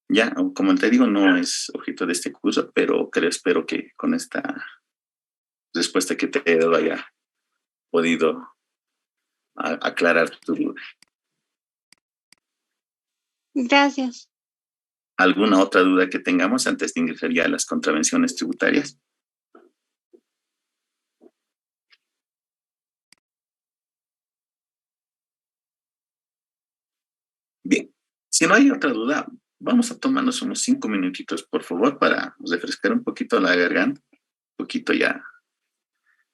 Ya, como te digo, no es objeto de este curso, pero espero que con esta respuesta que te he dado haya podido aclarar tu duda. Gracias. ¿Alguna otra duda que tengamos antes de ingresar ya a las contravenciones tributarias? Bien, si no hay otra duda, vamos a tomarnos unos 5 minutitos, por favor, para refrescar un poquito la garganta, un poquito ya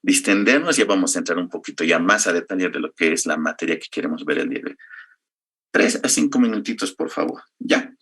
distendernos, ya vamos a entrar un poquito ya más a detalle de lo que es la materia que queremos ver el día de hoy. 3 a 5 minutitos, por favor. Ya.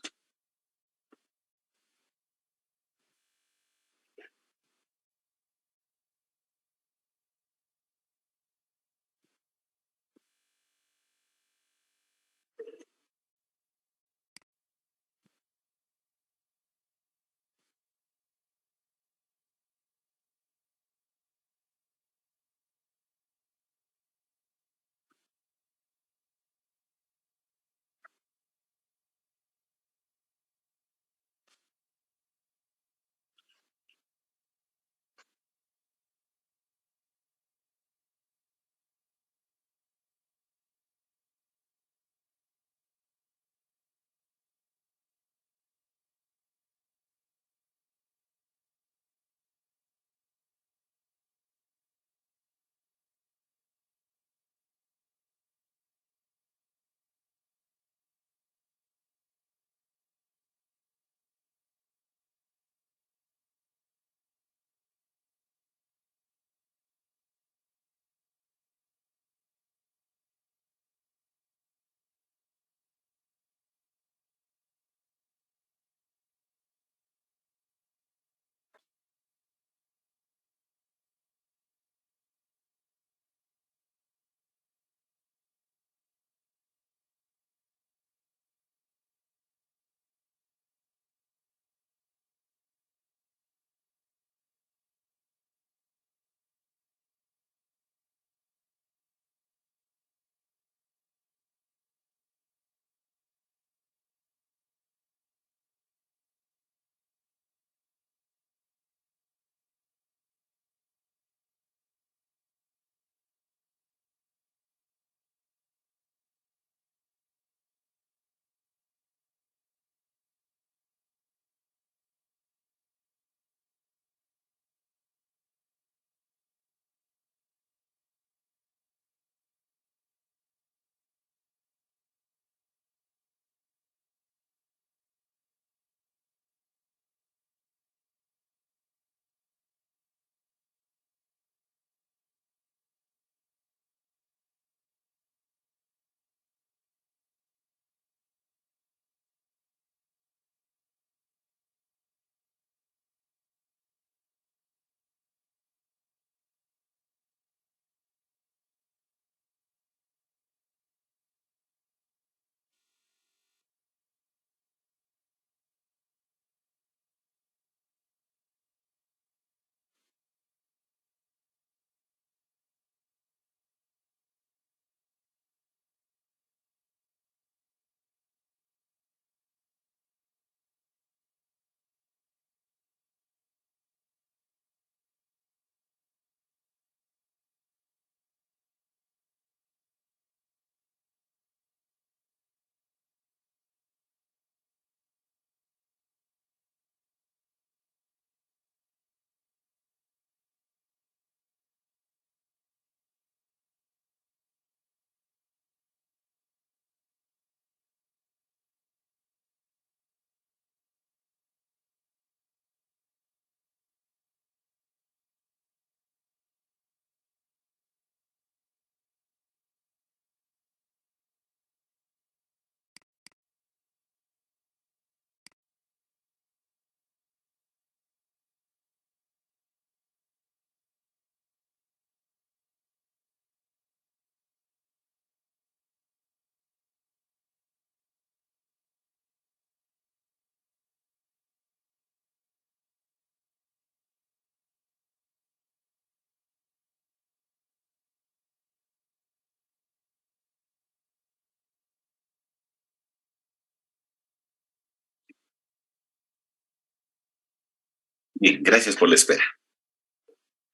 Bien, gracias por la espera.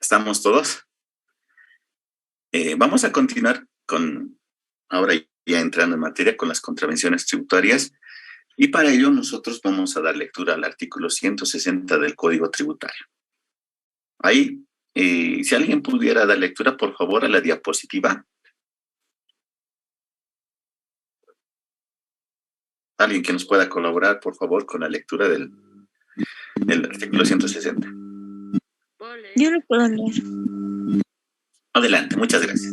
¿Estamos todos? Vamos a continuar con, ahora ya entrando en materia, con las contravenciones tributarias. Y para ello nosotros vamos a dar lectura al artículo 160 del Código Tributario. Ahí, si alguien pudiera dar lectura, por favor, a la diapositiva. Alguien que nos pueda colaborar, por favor, con la lectura del artículo 160. Yo lo puedo leer. Adelante, muchas gracias.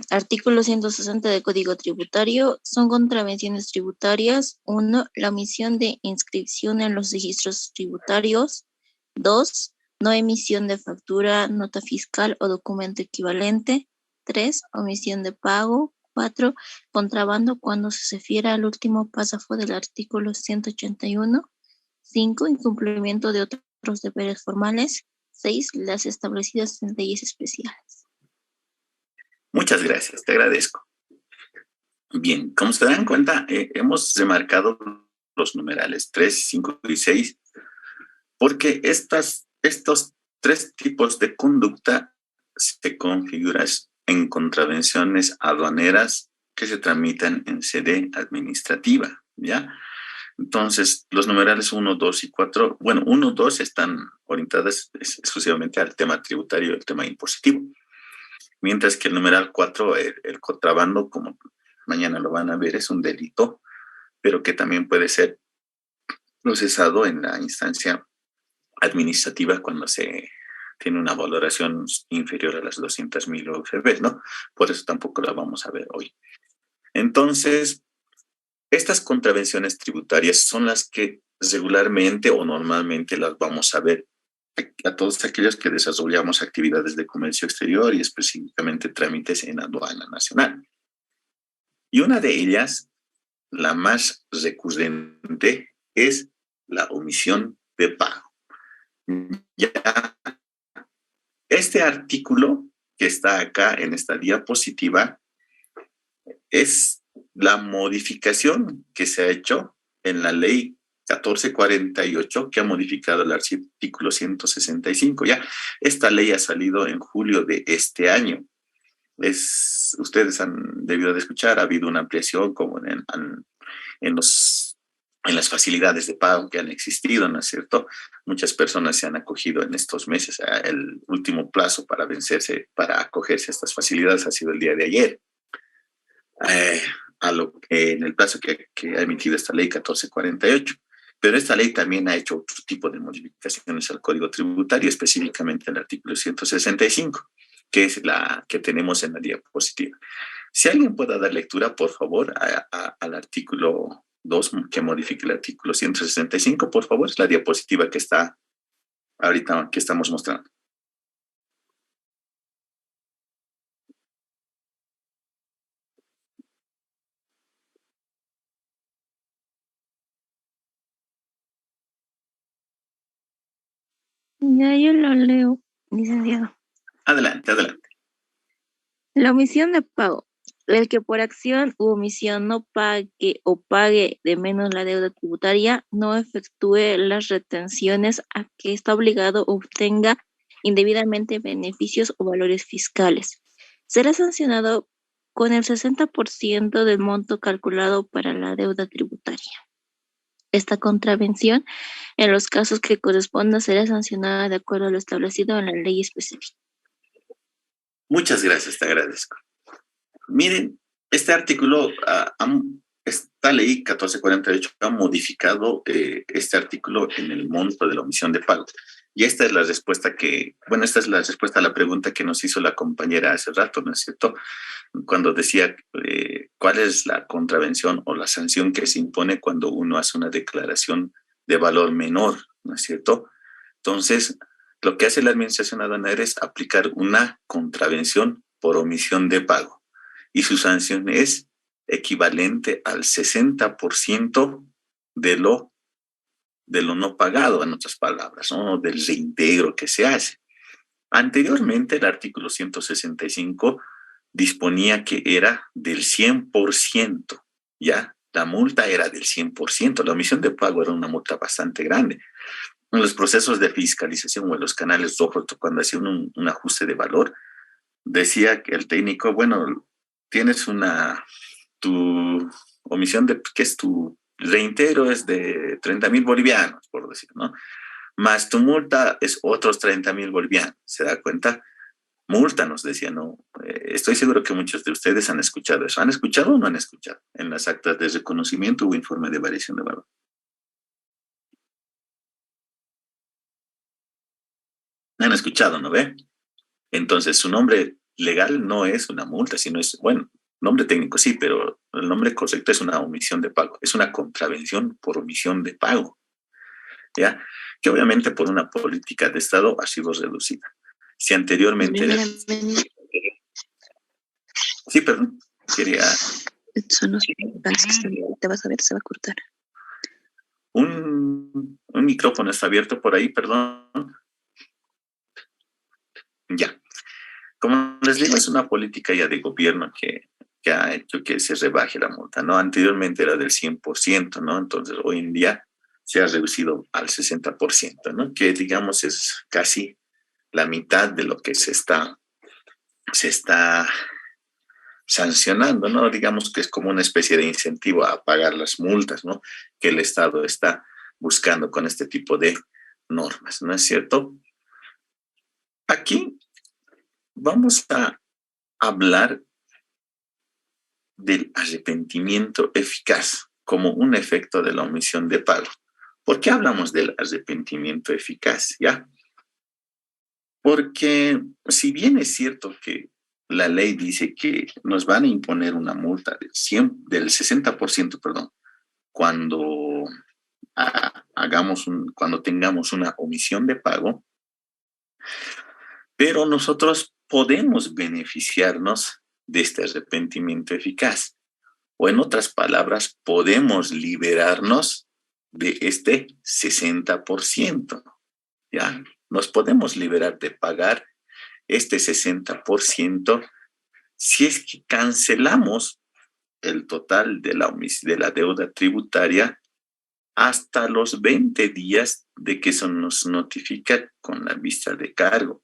Artículo 160 del Código Tributario. Son contravenciones tributarias. 1. La omisión de inscripción en los registros tributarios. 2. No emisión de factura, nota fiscal o documento equivalente. 3. Omisión de pago. 4. Contrabando cuando se refiere al último párrafo del artículo 181. 5. Incumplimiento de otros deberes formales. 6. Las establecidas en leyes especiales. Muchas gracias, te agradezco. Bien, como se dan cuenta, hemos remarcado los numerales 3, 5 y 6, porque estos tres tipos de conducta se configuran en contravenciones aduaneras que se tramitan en sede administrativa, ¿ya? Entonces, los numerales 1, 2 y 4, bueno, 1, 2 están orientadas exclusivamente al tema tributario, el tema impositivo. Mientras que el numeral 4, el contrabando, como mañana lo van a ver, es un delito, pero que también puede ser procesado en la instancia administrativa cuando se tiene una valoración inferior a las 200,000 UFB, ¿no? Por eso tampoco la vamos a ver hoy. Entonces, estas contravenciones tributarias son las que regularmente o normalmente las vamos a ver a todos aquellos que desarrollamos actividades de comercio exterior y específicamente trámites en aduana nacional. Y una de ellas, la más recurrente, es la omisión de pago. Ya, este artículo que está acá en esta diapositiva es la modificación que se ha hecho en la ley 1448, que ha modificado el artículo 165. Ya, esta ley ha salido en julio de este año. Ustedes han debido de escuchar, ha habido una ampliación como en las facilidades de pago que han existido, ¿no es cierto? Muchas personas se han acogido en estos meses. El último plazo para acogerse a estas facilidades ha sido el día de ayer. En el plazo que ha emitido esta ley 1448. Pero esta ley también ha hecho otro tipo de modificaciones al Código Tributario, específicamente el artículo 165, que es la que tenemos en la diapositiva. Si alguien pueda dar lectura, por favor, al artículo 2, que modifique el artículo 165, por favor, es la diapositiva que está ahorita, que estamos mostrando. Ya yo lo leo, licenciado. Adelante, adelante. La omisión de pago. El que por acción u omisión no pague o pague de menos la deuda tributaria, no efectúe las retenciones a que está obligado o obtenga indebidamente beneficios o valores fiscales. Será sancionado con el 60% del monto calculado para la deuda tributaria. Esta contravención, en los casos que corresponda, será sancionada de acuerdo a lo establecido en la ley específica. Muchas gracias, te agradezco. Miren, este artículo, esta ley 1448 ha modificado este artículo en el monto de la omisión de pago. Y esta es la respuesta a la pregunta que nos hizo la compañera hace rato, ¿no es cierto? Cuando decía cuál es la contravención o la sanción que se impone cuando uno hace una declaración de valor menor, ¿no es cierto? Entonces, lo que hace la administración aduanera es aplicar una contravención por omisión de pago. Y su sanción es equivalente al 60% de lo no pagado, en otras palabras, ¿no? Del reintegro que se hace. Anteriormente, el artículo 165 disponía que era del 100%, ¿ya? la multa era del 100%. La omisión de pago era una multa bastante grande. En los procesos de fiscalización o en los canales rojos, cuando hacía un ajuste de valor, decía que el técnico, bueno, tienes tu omisión de, que es tu reintegro es de 30.000 bolivianos, por decir, ¿no? Más tu multa es otros 30.000 bolivianos, ¿se da cuenta? Multa, nos decía, ¿no? Estoy seguro que muchos de ustedes han escuchado eso. ¿Han escuchado o no han escuchado? En las actas de reconocimiento o informe de variación de valor. ¿Han escuchado, no ve? Entonces, su nombre legal no es una multa, sino es, bueno, nombre técnico sí, pero el nombre correcto es una omisión de pago. Es una contravención por omisión de pago, ¿ya? Que obviamente por una política de Estado ha sido reducida. Si anteriormente era... Sí, perdón, quería... Son los te vas a ver, se va a cortar. Un micrófono está abierto por ahí, perdón. Ya. Como les digo, es una política ya de gobierno que ha hecho que se rebaje la multa, ¿no? Anteriormente era del 100%, ¿no? Entonces, hoy en día se ha reducido al 60%, ¿no? Que, digamos, es casi la mitad de lo que se está sancionando, ¿no? Digamos que es como una especie de incentivo a pagar las multas, ¿no? Que el Estado está buscando con este tipo de normas, ¿no es cierto? Aquí vamos a hablar del arrepentimiento eficaz como un efecto de la omisión de pago. ¿Por qué hablamos del arrepentimiento eficaz? ¿Ya? Porque si bien es cierto que la ley dice que nos van a imponer una multa del 60%, perdón, cuando cuando tengamos una omisión de pago, pero nosotros podemos beneficiarnos de este arrepentimiento eficaz. O en otras palabras, podemos liberarnos de este 60%. ¿Ya? Nos podemos liberar de pagar este 60% si es que cancelamos el total de la deuda tributaria hasta los 20 días de que se nos notifica con la vista de cargo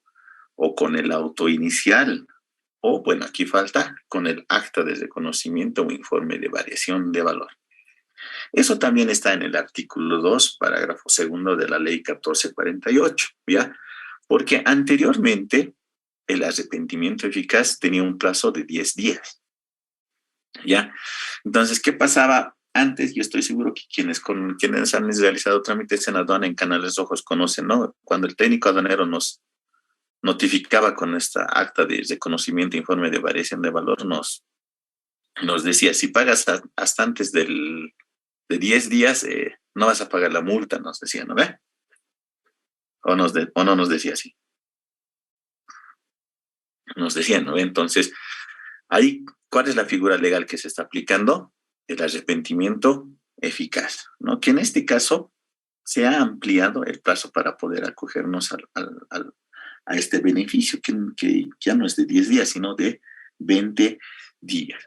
o con el auto inicial. O, bueno, aquí falta con el acta de reconocimiento o informe de variación de valor. Eso también está en el artículo 2, parágrafo segundo de la ley 1448, ¿ya? Porque anteriormente el arrepentimiento eficaz tenía un plazo de 10 días, ¿ya? Entonces, ¿qué pasaba antes? Yo estoy seguro que quienes han realizado trámites en aduana en canales rojos conocen, ¿no? Cuando el técnico aduanero nos notificaba con esta acta de reconocimiento e informe de variación de valor, nos decía, si pagas hasta antes de 10 días, no vas a pagar la multa, nos decía, ¿no ve? O no nos decía así. Nos decía, ¿no ve? Entonces, ahí, ¿cuál es la figura legal que se está aplicando? El arrepentimiento eficaz, ¿no? Que en este caso se ha ampliado el plazo para poder acogernos a este beneficio, que ya no es de 10 días, sino de 20 días.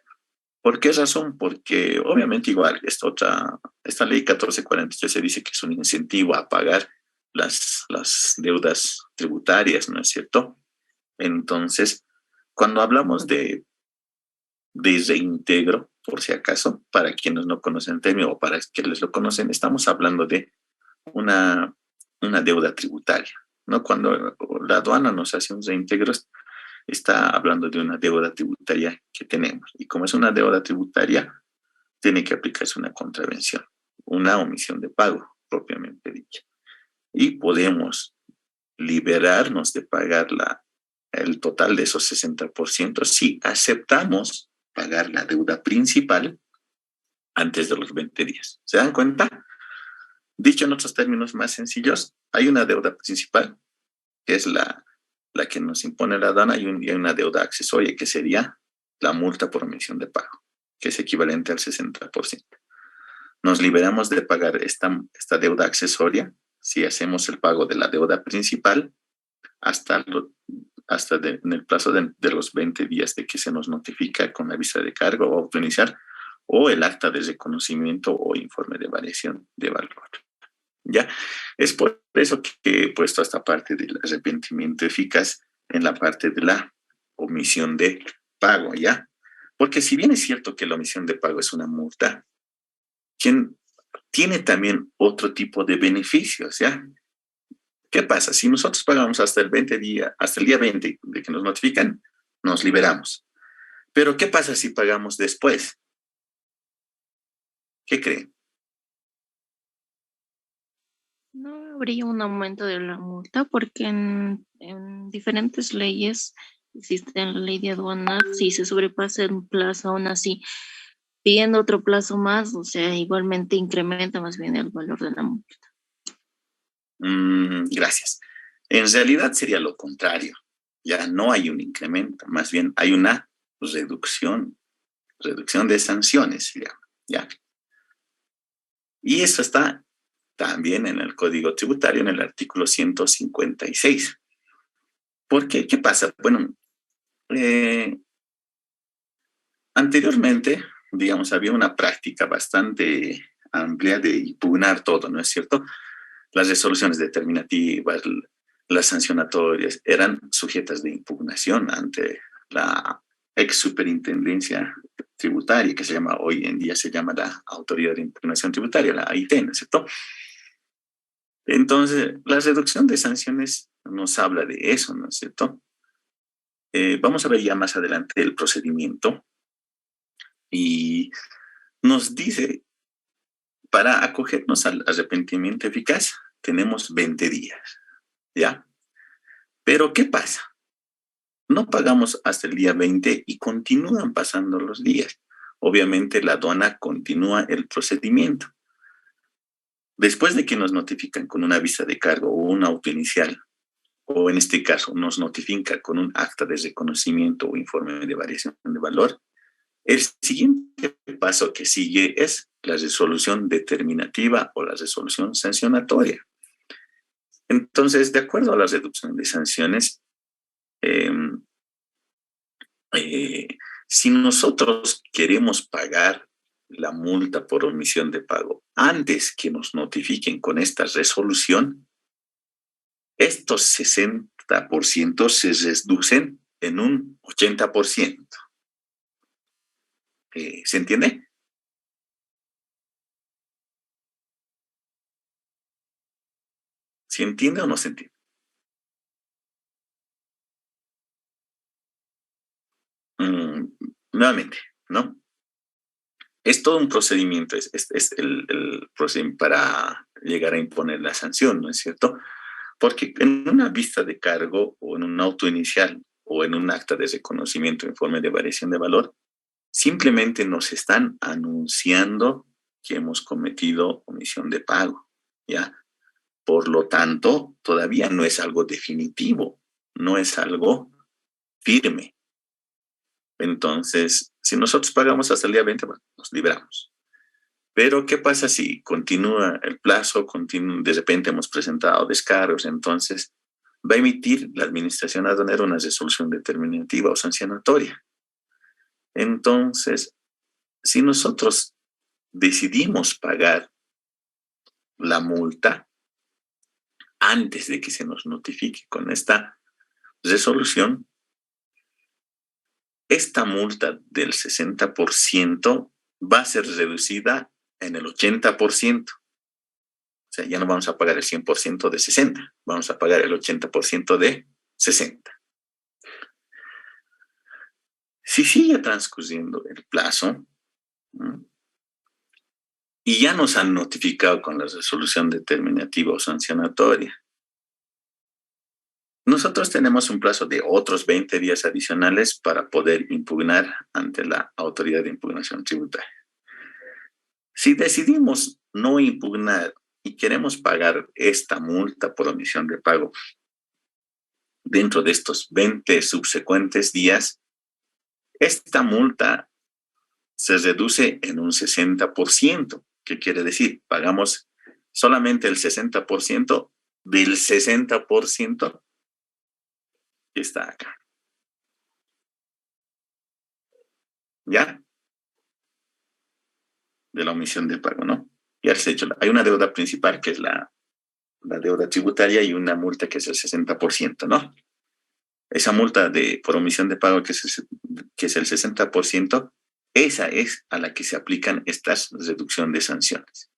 ¿Por qué razón? Porque obviamente igual esta ley 1443 se dice que es un incentivo a pagar las deudas tributarias, ¿no es cierto? Entonces, cuando hablamos de reintegro, por si acaso, para quienes no conocen el término o para quienes lo conocen, estamos hablando de una deuda tributaria, ¿no? Cuando la aduana nos hace un reintegro, está hablando de una deuda tributaria que tenemos. Y como es una deuda tributaria, tiene que aplicarse una contravención, una omisión de pago, propiamente dicha. Y podemos liberarnos de pagar el total de esos 60% si aceptamos pagar la deuda principal antes de los 20 días. ¿Se dan cuenta? Dicho en otros términos más sencillos, hay una deuda principal, que es la que nos impone la aduana, y hay una deuda accesoria, que sería la multa por omisión de pago, que es equivalente al 60%. Nos liberamos de pagar esta deuda accesoria si hacemos el pago de la deuda principal en el plazo de los 20 días de que se nos notifica con la vista de cargo o auto inicial, o el acta de reconocimiento o informe de variación de valor. ¿Ya? Es por eso que he puesto esta parte del arrepentimiento eficaz en la parte de la omisión de pago, ¿ya? Porque si bien es cierto que la omisión de pago es una multa, quien tiene también otro tipo de beneficios, ¿ya? ¿Qué pasa? Si nosotros pagamos hasta hasta el día 20 de que nos notifican, nos liberamos. Pero ¿qué pasa si pagamos después? ¿Qué creen? No habría un aumento de la multa porque en diferentes leyes existe la ley de aduanas, si se sobrepasa el plazo aún así pidiendo otro plazo más, o sea, igualmente incrementa más bien el valor de la multa. Gracias. En realidad sería lo contrario. Ya no hay un incremento, más bien hay una reducción de sanciones, se llama, ¿ya? Y eso está también en el Código Tributario, en el artículo 156. ¿Por qué? ¿Qué pasa? Bueno, anteriormente, digamos, había una práctica bastante amplia de impugnar todo, ¿no es cierto? Las resoluciones determinativas, las sancionatorias, eran sujetas de impugnación ante la ex superintendencia tributaria, que hoy en día se llama la Autoridad de Impugnación Tributaria, la AIT, ¿no es cierto? Entonces, la reducción de sanciones nos habla de eso, ¿no es cierto? Vamos a ver ya más adelante el procedimiento y nos dice, para acogernos al arrepentimiento eficaz, tenemos 20 días, ¿ya? Pero ¿qué pasa? No pagamos hasta el día 20 y continúan pasando los días. Obviamente la aduana continúa el procedimiento. Después de que nos notifican con una visa de cargo o un auto inicial, o en este caso nos notifica con un acta de reconocimiento o informe de variación de valor, el siguiente paso que sigue es la resolución determinativa o la resolución sancionatoria. Entonces, de acuerdo a la reducción de sanciones, eh, eh, si nosotros queremos pagar la multa por omisión de pago antes que nos notifiquen con esta resolución, estos 60% se reducen en un 80%. ¿Se entiende? ¿Se entiende o no se entiende? Mm, nuevamente, ¿no? Es todo un procedimiento, es el procedimiento para llegar a imponer la sanción, ¿no es cierto? Porque en una vista de cargo o en un auto inicial o en un acta de reconocimiento, informe de variación de valor, simplemente nos están anunciando que hemos cometido omisión de pago, ¿ya? Por lo tanto, todavía no es algo definitivo, no es algo firme. Entonces, si nosotros pagamos hasta el día 20, bueno, nos libramos. Pero, ¿qué pasa si continúa el plazo, de repente hemos presentado descargos, entonces va a emitir la administración aduanera una resolución determinativa o sancionatoria? Entonces, si nosotros decidimos pagar la multa antes de que se nos notifique con esta resolución, esta multa del 60% va a ser reducida en el 80%. O sea, ya no vamos a pagar el 100% de 60, vamos a pagar el 80% de 60. Si sigue transcurriendo el plazo y ya nos han notificado con la resolución determinativa o sancionatoria, nosotros tenemos un plazo de otros 20 días adicionales para poder impugnar ante la Autoridad de Impugnación Tributaria. Si decidimos no impugnar y queremos pagar esta multa por omisión de pago dentro de estos 20 subsecuentes días, esta multa se reduce en un 60%. ¿Qué quiere decir? Pagamos solamente el 60% del 60% que está acá. ¿Ya? de la omisión de pago, ¿no? Ya se ha hecho. Hay una deuda principal que es la deuda tributaria y una multa que es el 60%, ¿no? Esa multa por omisión de pago que es el 60%, esa es a la que se aplican estas reducción de sanciones.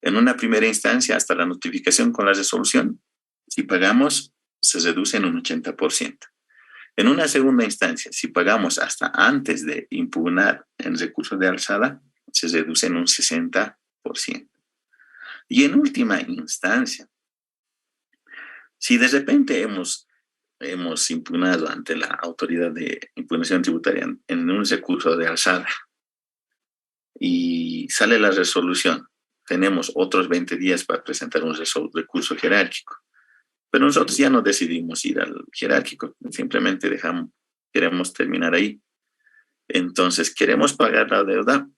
En una primera instancia, hasta la notificación con la resolución, si pagamos, se reduce en un 80%. En una segunda instancia, si pagamos hasta antes de impugnar en recurso de alzada, se reduce en un 60%. Y en última instancia, si de repente hemos impugnado ante la autoridad de impugnación tributaria en un recurso de alzada y sale la resolución, tenemos otros 20 días para presentar un recurso jerárquico. Pero nosotros ya no decidimos ir al jerárquico, simplemente queremos terminar ahí. Entonces, ¿queremos pagar la deuda?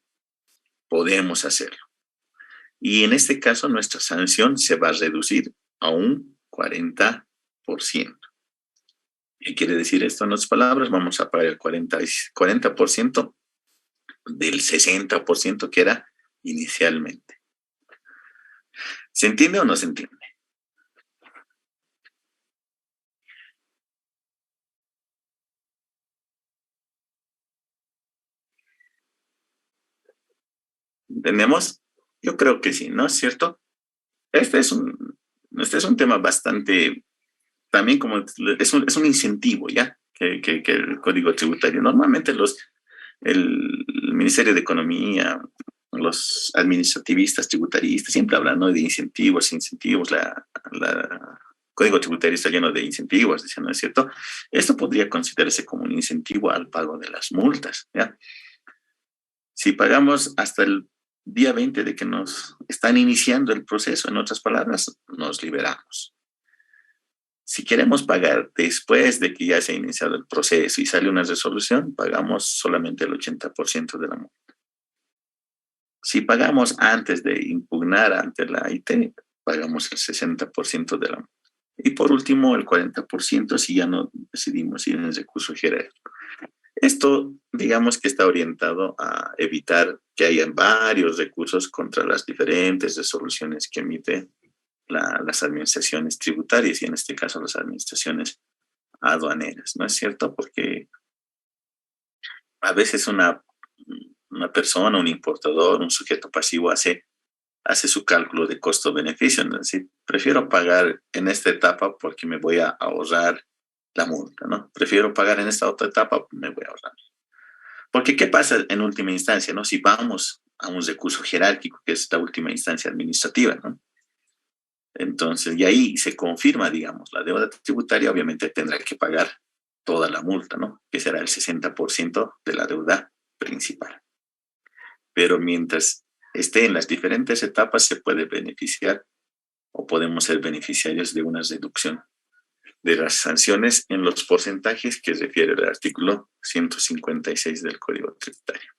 Podemos hacerlo. Y en este caso, nuestra sanción se va a reducir a un 40%. ¿Qué quiere decir esto en otras palabras? Vamos a pagar el 40% del 60% que era inicialmente. ¿Se entiende o no se entiende? ¿Entendemos? Yo creo que sí, ¿no es cierto? Este es un tema bastante, también como es un incentivo, ¿ya? Que el Código Tributario. Normalmente el Ministerio de Economía, los administrativistas, tributaristas, siempre hablan, ¿no?, de incentivos. La Código Tributario está lleno de incentivos, ¿no es cierto? Esto podría considerarse como un incentivo al pago de las multas, ¿ya? Si pagamos hasta el día 20 de que nos están iniciando el proceso, en otras palabras, nos liberamos. Si queremos pagar después de que ya se ha iniciado el proceso y sale una resolución, pagamos solamente el 80% de la multa. Si pagamos antes de impugnar ante la AIT, pagamos el 60% de la multa. Y por último, el 40% si ya no decidimos ir en el recurso jerárquico. Esto, digamos que está orientado a evitar que haya varios recursos contra las diferentes resoluciones que emite las administraciones tributarias y en este caso las administraciones aduaneras, ¿no es cierto? Porque a veces una persona, un importador, un sujeto pasivo hace su cálculo de costo-beneficio, ¿no? Es decir, prefiero pagar en esta etapa porque me voy a ahorrar la multa, ¿no? Prefiero pagar en esta otra etapa, me voy a ahorrar. Porque ¿qué pasa en última instancia, no? Si vamos a un recurso jerárquico, que es la última instancia administrativa, ¿no? Entonces, y ahí se confirma, digamos, la deuda tributaria, obviamente tendrá que pagar toda la multa, ¿no? Que será el 60% de la deuda principal. Pero mientras esté en las diferentes etapas, se puede beneficiar o podemos ser beneficiarios de una reducción de las sanciones en los porcentajes que refiere el artículo 156 del Código Tributario.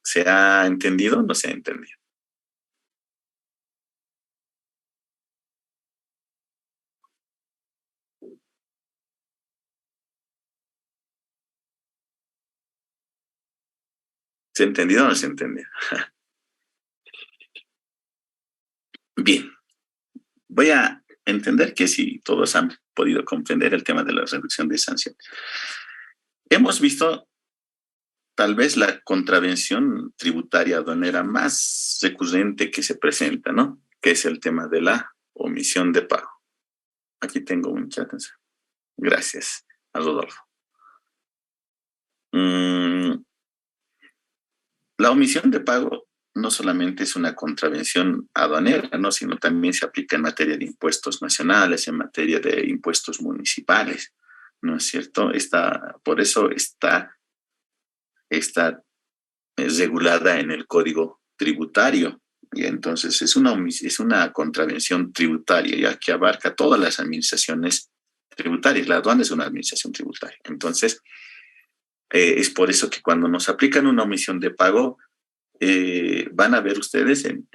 ¿Se ha entendido o no se ha entendido? ¿Se ha entendido o no se ha entendido? Bien, voy a entender que si todos han podido comprender el tema de la reducción de sanciones. Hemos visto tal vez la contravención tributaria aduanera más recurrente que se presenta, ¿no? Que es el tema de la omisión de pago. Aquí tengo un chat. Gracias a Rodolfo. La omisión de pago no solamente es una contravención aduanera, ¿no?, sino también se aplica en materia de impuestos nacionales, en materia de impuestos municipales, ¿no es cierto? Por eso está regulada en el Código Tributario. Y entonces es una contravención tributaria, ya que abarca todas las administraciones tributarias. La aduana es una administración tributaria. Entonces, es por eso que cuando nos aplican una omisión de pago, van a ver ustedes en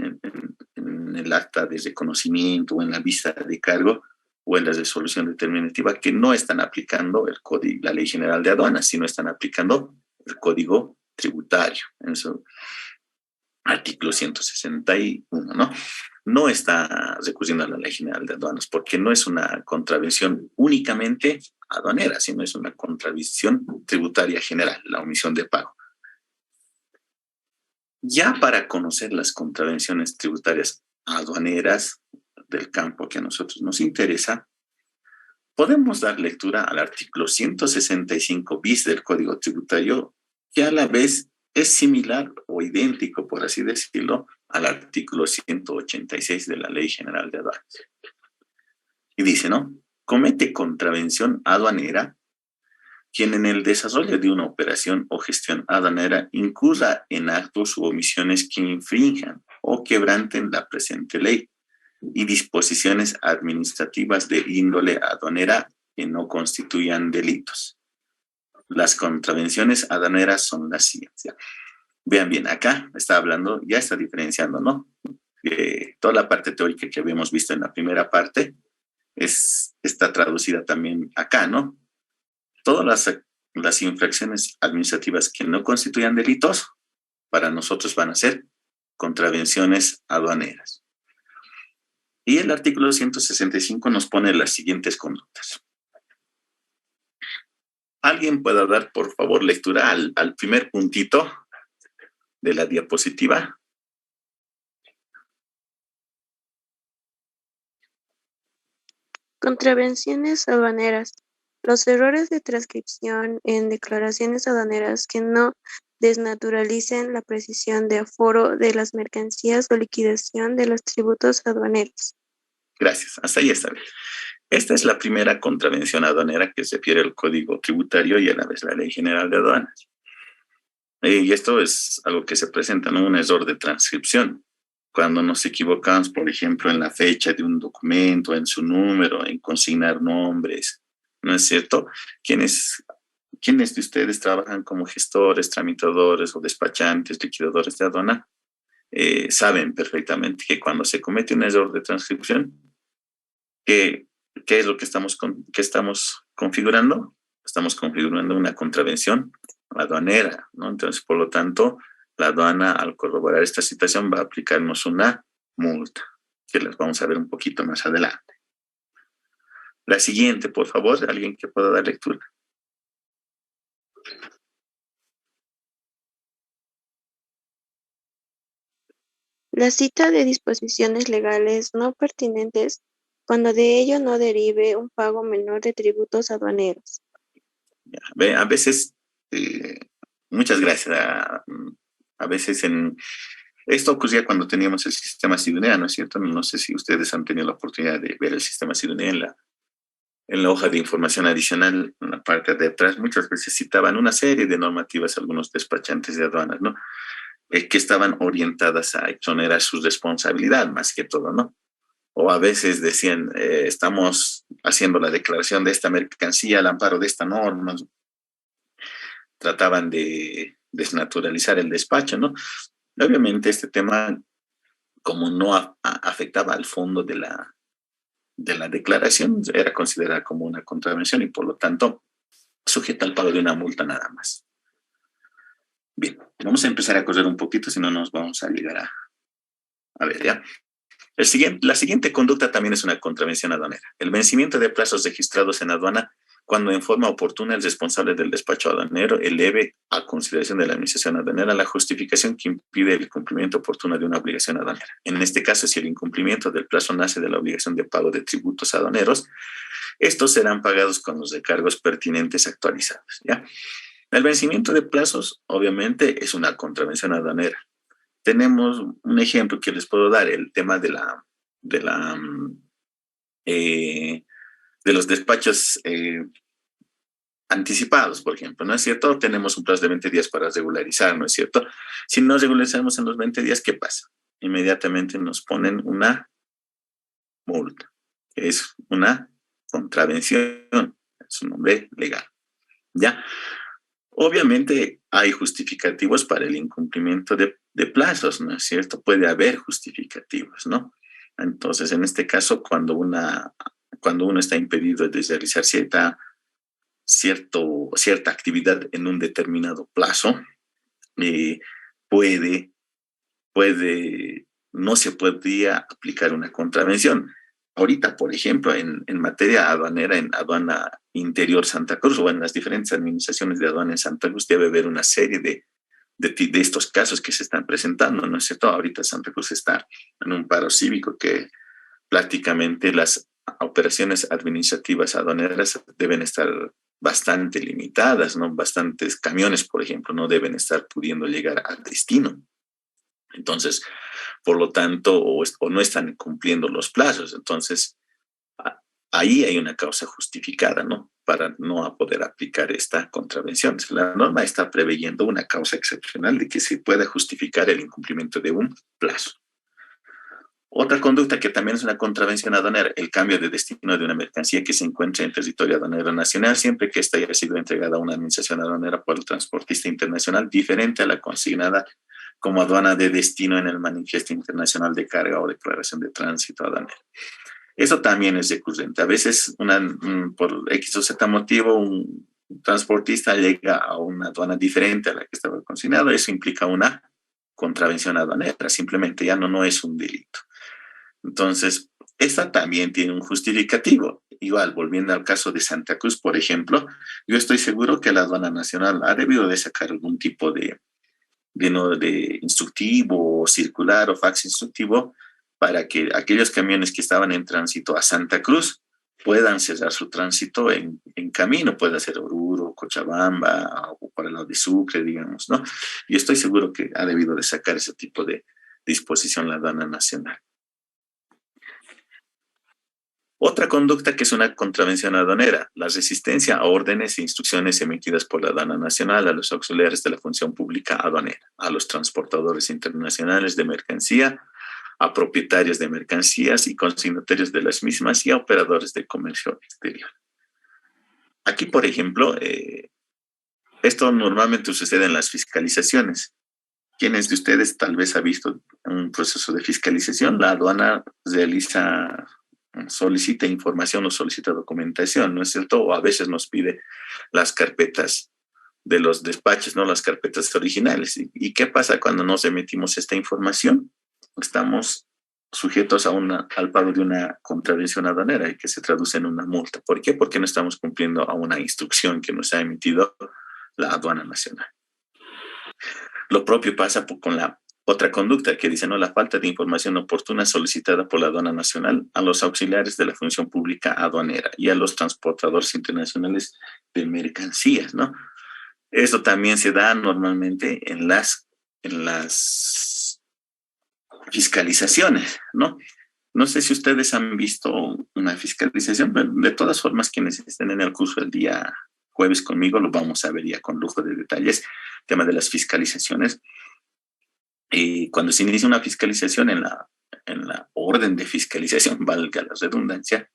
el acta de reconocimiento o en la vista de cargo o en la resolución determinativa que no están aplicando la Ley General de Aduanas, sino están aplicando el Código tributario, en su artículo 161, ¿no? No está recurriendo a la Ley General de Aduanas porque no es una contravención únicamente aduanera, sino es una contravención tributaria general, la omisión de pago. Ya para conocer las contravenciones tributarias aduaneras del campo que a nosotros nos interesa, podemos dar lectura al artículo 165 bis del Código Tributario, que a la vez es similar o idéntico, por así decirlo, al artículo 186 de la Ley General de Aduanas. Y dice, ¿no? Comete contravención aduanera quien en el desarrollo de una operación o gestión aduanera incurra en actos u omisiones que infrinjan o quebranten la presente ley y disposiciones administrativas de índole aduanera que no constituyan delitos. Las contravenciones aduaneras son las siguientes. Vean bien, acá está hablando, ya está diferenciando, ¿no? Toda la parte teórica que habíamos visto en la primera parte está traducida también acá, ¿no? Todas las infracciones administrativas que no constituyan delitos, para nosotros van a ser contravenciones aduaneras. Y el artículo 165 nos pone las siguientes conductas. ¿Alguien puede dar, por favor, lectura al primer puntito de la diapositiva? Contravenciones aduaneras. Los errores de transcripción en declaraciones aduaneras que no desnaturalicen la precisión de aforo de las mercancías o liquidación de los tributos aduaneros. Gracias, hasta ahí está bien. Esta es la primera contravención aduanera que se refiere al Código Tributario y a la vez la Ley General de Aduanas. Y esto es algo que se presenta, ¿no? Un error de transcripción. Cuando nos equivocamos, por ejemplo, en la fecha de un documento, en su número, en consignar nombres, ¿no es cierto? ¿Quiénes de ustedes trabajan como gestores, tramitadores o despachantes, liquidadores de aduana? Saben perfectamente que cuando se comete un error de transcripción, ¿qué es lo que estamos configurando? Estamos configurando una contravención aduanera, ¿no? Entonces, por lo tanto, la aduana, al corroborar esta situación, va a aplicarnos una multa, que las vamos a ver un poquito más adelante. La siguiente, por favor, alguien que pueda dar lectura. La cita de disposiciones legales no pertinentes cuando de ello no derive un pago menor de tributos aduaneros. A veces, muchas gracias, a veces esto ocurría cuando teníamos el sistema Sidunea, ¿no es cierto? No sé si ustedes han tenido la oportunidad de ver el sistema Sidunea en la hoja de información adicional, en la parte de atrás, muchas veces citaban una serie de normativas algunos despachantes de aduanas, ¿no? Que estaban orientadas a exonerar su responsabilidad más que todo, ¿no? O a veces decían, estamos haciendo la declaración de esta mercancía al amparo de esta norma. Trataban de desnaturalizar el despacho, ¿no? Obviamente este tema, como no afectaba al fondo de la declaración, era considerada como una contravención y por lo tanto sujeta al pago de una multa nada más. Bien, vamos a empezar a correr un poquito, si no nos vamos a llegar a ver, ¿ya? La siguiente conducta también es una contravención aduanera. El vencimiento de plazos registrados en aduana cuando en forma oportuna el responsable del despacho aduanero eleve a consideración de la administración aduanera la justificación que impide el cumplimiento oportuno de una obligación aduanera. En este caso, si el incumplimiento del plazo nace de la obligación de pago de tributos aduaneros, estos serán pagados con los recargos pertinentes actualizados, ¿ya? El vencimiento de plazos, obviamente, es una contravención aduanera. Tenemos un ejemplo que les puedo dar, el tema de los despachos anticipados, por ejemplo, ¿no es cierto? Tenemos un plazo de 20 días para regularizar, ¿no es cierto? Si no regularizamos en los 20 días, ¿qué pasa? Inmediatamente nos ponen una multa, que es una contravención, es un nombre legal, ¿ya? Obviamente hay justificativos para el incumplimiento de plazos, ¿no es cierto? Puede haber justificativos, ¿no? Entonces, en este caso, cuando uno está impedido de realizar cierta actividad en un determinado plazo, eh, puede, no se podría aplicar una contravención. Ahorita, por ejemplo, en materia aduanera, en aduana interior Santa Cruz o en las diferentes administraciones de aduana en Santa Cruz, debe haber una serie de estos casos que se están presentando, ¿no es cierto? Ahorita Santa Cruz está en un paro cívico que prácticamente las operaciones administrativas aduaneras deben estar bastante limitadas, ¿no? Bastantes camiones, por ejemplo, no deben estar pudiendo llegar al destino. Entonces, por lo tanto, o no están cumpliendo los plazos. Entonces, ahí hay una causa justificada, ¿no? Para no poder aplicar esta contravención. La norma está preveyendo una causa excepcional de que se pueda justificar el incumplimiento de un plazo. Otra conducta que también es una contravención aduanera, el cambio de destino de una mercancía que se encuentra en territorio aduanero nacional, siempre que ésta haya sido entregada a una administración aduanera por el transportista internacional, diferente a la consignada como aduana de destino en el manifiesto internacional de carga o declaración de tránsito aduanero. Eso también es recurrente. A veces, por X o Z motivo, un transportista llega a una aduana diferente a la que estaba consignado. Eso implica una contravención aduanera. Simplemente ya no es un delito. Entonces, esta también tiene un justificativo. Igual, volviendo al caso de Santa Cruz, por ejemplo, yo estoy seguro que la aduana nacional ha debido de sacar algún tipo de instructivo, circular o fax instructivo para que aquellos camiones que estaban en tránsito a Santa Cruz puedan cerrar su tránsito en camino, puede ser Oruro, Cochabamba o por el lado de Sucre, digamos, ¿no? Y estoy seguro que ha debido de sacar ese tipo de disposición la aduana nacional. Otra conducta que es una contravención aduanera, la resistencia a órdenes e instrucciones emitidas por la aduana nacional a los auxiliares de la función pública aduanera, a los transportadores internacionales de mercancía, a propietarios de mercancías y consignatarios de las mismas y a operadores de comercio exterior. Aquí, por ejemplo, esto normalmente sucede en las fiscalizaciones. ¿Quiénes de ustedes tal vez ha visto un proceso de fiscalización? La aduana solicita información o solicita documentación, ¿no es cierto? O a veces nos pide las carpetas de los despachos, ¿no? Las carpetas originales. ¿Y qué pasa cuando nos emitimos esta información? Estamos sujetos al pago de una contravención aduanera y que se traduce en una multa. ¿Por qué? Porque no estamos cumpliendo a una instrucción que nos ha emitido la aduana nacional. Lo propio pasa con la otra conducta que dice, ¿no? La falta de información oportuna solicitada por la aduana nacional a los auxiliares de la función pública aduanera y a los transportadores internacionales de mercancías, ¿no? Esto también se da normalmente en las fiscalizaciones, ¿no? No sé si ustedes han visto una fiscalización, pero de todas formas, quienes estén en el curso el día jueves conmigo lo vamos a ver ya con lujo de detalles, el tema de las fiscalizaciones. Cuando se inicia una fiscalización en la orden de fiscalización, valga la redundancia,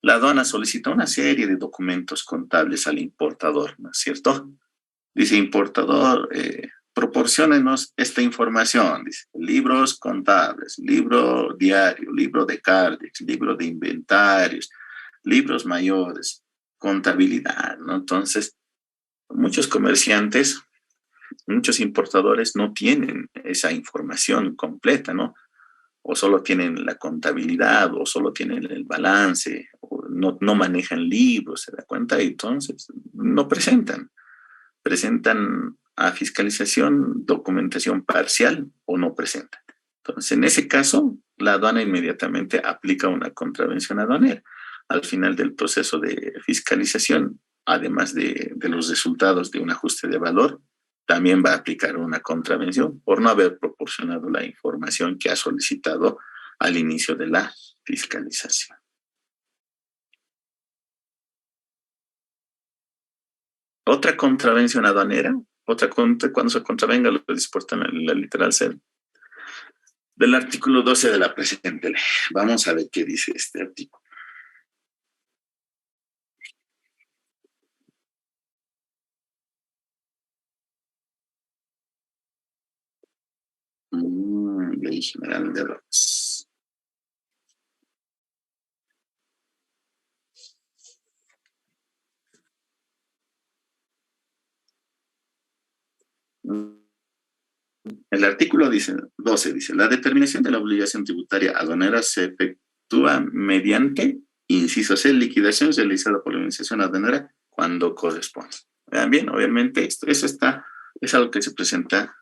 la aduana solicita una serie de documentos contables al importador, ¿no es cierto? Dice, importador, proporciónenos esta información, dice, libros contables, libro diario, libro de cardex, libro de inventarios, libros mayores, contabilidad, ¿no? Entonces, muchos comerciantes, muchos importadores no tienen esa información completa, ¿no? O solo tienen la contabilidad, o solo tienen el balance, o no manejan libros, ¿se da cuenta? Y entonces no presentan a fiscalización documentación parcial o no presentan. Entonces, en ese caso, la aduana inmediatamente aplica una contravención aduanera. Al final del proceso de fiscalización, además de los resultados de un ajuste de valor, también va a aplicar una contravención por no haber proporcionado la información que ha solicitado al inicio de la fiscalización. Otra contravención aduanera, cuando se contravenga lo dispuesto en la literal C del artículo 12 de la presente ley. Vamos a ver qué dice este artículo. Ley General de Aduanas. El artículo dice, 12 dice, la determinación de la obligación tributaria aduanera se efectúa mediante, inciso C, liquidación realizada por la organización aduanera cuando corresponde. Vean bien, obviamente, eso es algo que se presenta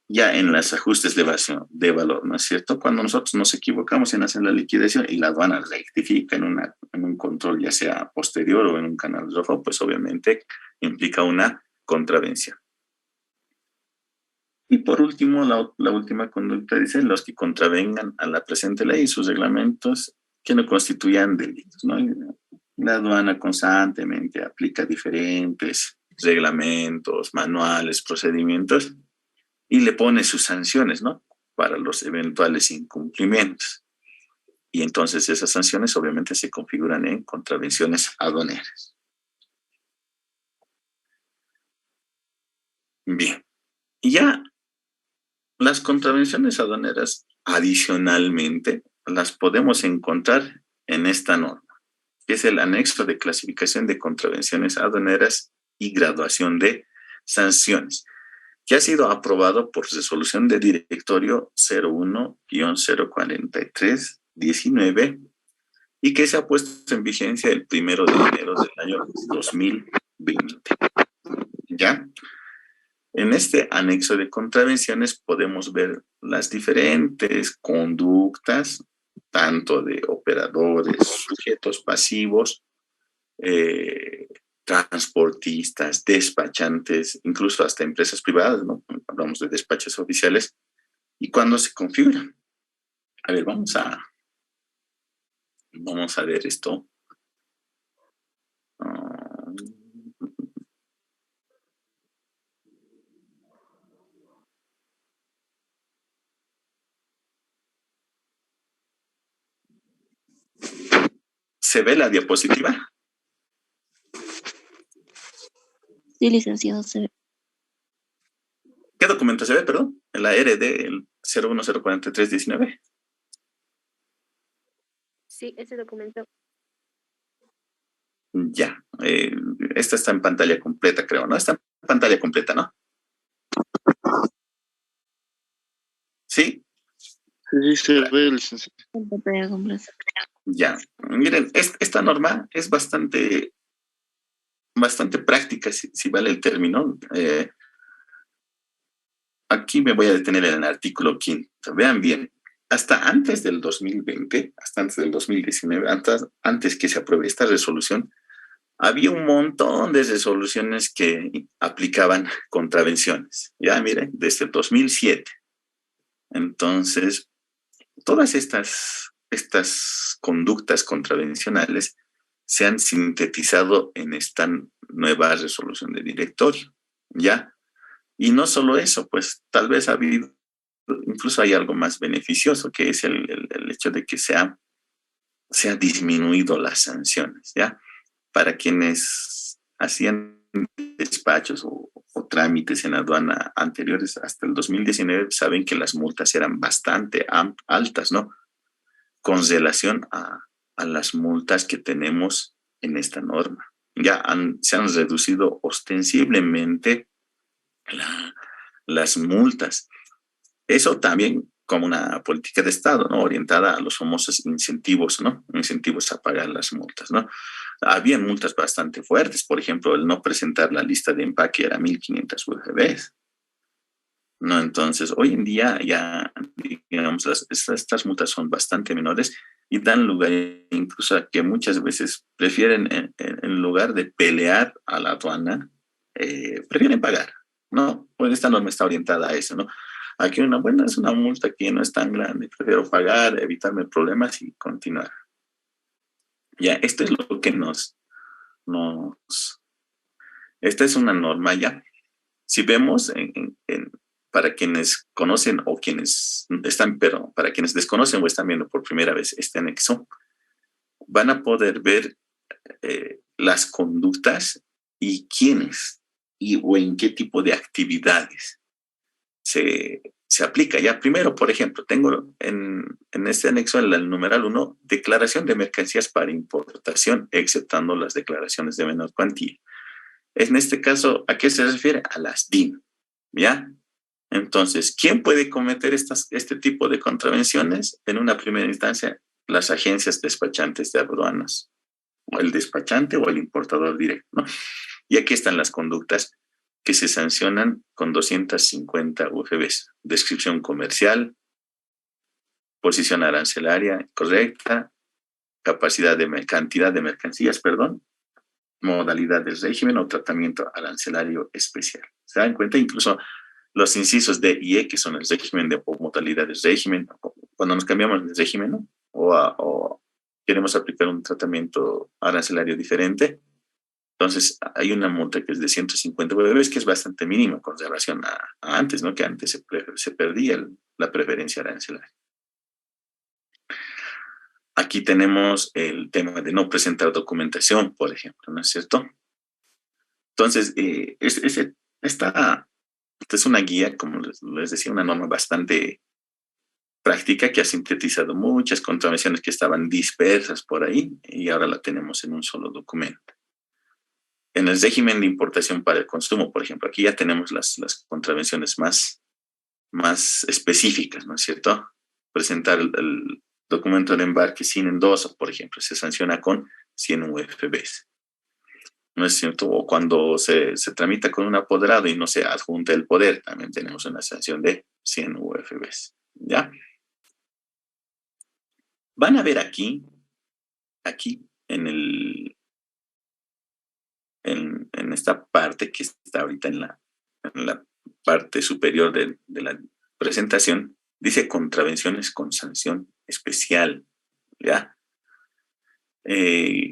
ya en los ajustes de valor, ¿no es cierto? Cuando nosotros nos equivocamos en hacer la liquidación y la aduana rectifica en un control, ya sea posterior o en un canal rojo, pues obviamente implica una contravención. Y por último, la última conducta dice los que contravengan a la presente ley y sus reglamentos que no constituyan delitos, ¿no? La aduana constantemente aplica diferentes reglamentos, manuales, procedimientos y le pone sus sanciones, ¿no? Para los eventuales incumplimientos. Y entonces esas sanciones obviamente se configuran en contravenciones aduaneras. Bien. Y ya las contravenciones aduaneras, adicionalmente, las podemos encontrar en esta norma, que es el anexo de clasificación de contravenciones aduaneras y graduación de sanciones, que ha sido aprobado por resolución de directorio 01-043-19 y que se ha puesto en vigencia el 1 de enero del año 2020. ¿Ya? En este anexo de contravenciones podemos ver las diferentes conductas, tanto de operadores, sujetos pasivos, transportistas, despachantes, incluso hasta empresas privadas, ¿no? Hablamos de despachos oficiales, y cuándo se configuran. A ver, vamos a ver esto. ¿Se ve la diapositiva? Sí, licenciado, se ve. ¿Qué documento se ve, perdón? La RD, el 01-043-19. Sí, ese documento. Ya. Esta está en pantalla completa, creo, ¿no? Está en pantalla completa, ¿no? ¿Sí? Sí, se ve, licenciado. Ya. Miren, esta norma es bastante práctica, si vale el término. Aquí me voy a detener en el artículo 5. Vean bien, hasta antes del 2020, hasta antes del 2019, antes que se apruebe esta resolución, había un montón de resoluciones que aplicaban contravenciones. Ya, miren, desde el 2007. Entonces, todas estas conductas contravencionales se han sintetizado en esta nueva resolución de directorio, ¿ya? Y no solo eso, pues tal vez ha habido, incluso hay algo más beneficioso, que es el hecho de que se ha disminuido las sanciones, ¿ya? Para quienes hacían despachos o trámites en aduana anteriores hasta el 2019, saben que las multas eran bastante altas, ¿no? Con relación a las multas que tenemos en esta norma. Ya se han reducido ostensiblemente las multas. Eso también como una política de Estado, ¿no? Orientada a los famosos incentivos, ¿no? Incentivos a pagar las multas, ¿no? Había multas bastante fuertes, por ejemplo, el no presentar la lista de empaque era 1.500 UGBs, ¿no? Entonces, hoy en día ya, digamos, estas multas son bastante menores y dan lugar incluso a que muchas veces prefieren, en lugar de pelear a la aduana, prefieren pagar, ¿no? Pues esta norma está orientada a eso, ¿no? Aquí es una multa que no es tan grande, prefiero pagar, evitarme problemas y continuar. Ya, esto es lo que esta es una norma ya. Si vemos para quienes conocen o quienes están, pero para quienes desconocen o están viendo por primera vez este anexo, van a poder ver las conductas y quiénes o en qué tipo de actividades se aplica. Ya primero, por ejemplo, tengo en este anexo el numeral 1, declaración de mercancías para importación, exceptando las declaraciones de menor cuantía. En este caso, ¿a qué se refiere? A las DIM, ¿ya? Entonces, ¿quién puede cometer este tipo de contravenciones? En una primera instancia, las agencias despachantes de aduanas, o el despachante o el importador directo, ¿no? Y aquí están las conductas que se sancionan con 250 UFBs. Descripción comercial, posición arancelaria correcta, cantidad de mercancías, perdón, modalidad del régimen o tratamiento arancelario especial. ¿Se dan cuenta? Incluso los incisos D y E, que son el régimen o modalidad del régimen, cuando nos cambiamos de régimen, ¿no? O queremos aplicar un tratamiento arancelario diferente, entonces hay una multa que es de 150 UF, que es bastante mínima con relación a antes, ¿no? Que antes se perdía la preferencia arancelaria. Aquí tenemos el tema de no presentar documentación, por ejemplo, ¿no es cierto? Entonces, esta es una guía, como les decía, una norma bastante práctica que ha sintetizado muchas contravenciones que estaban dispersas por ahí y ahora la tenemos en un solo documento. En el régimen de importación para el consumo, por ejemplo, aquí ya tenemos las contravenciones más específicas, ¿no es cierto? Presentar el documento de embarque sin endoso, por ejemplo, se sanciona con 100 UFBs. ¿No es cierto? O cuando se tramita con un apoderado y no se adjunta el poder, también tenemos una sanción de 100 UFBs. ¿Ya? Van a ver aquí en esta parte que está ahorita en la parte superior de la presentación, dice contravenciones con sanción especial. ¿Ya?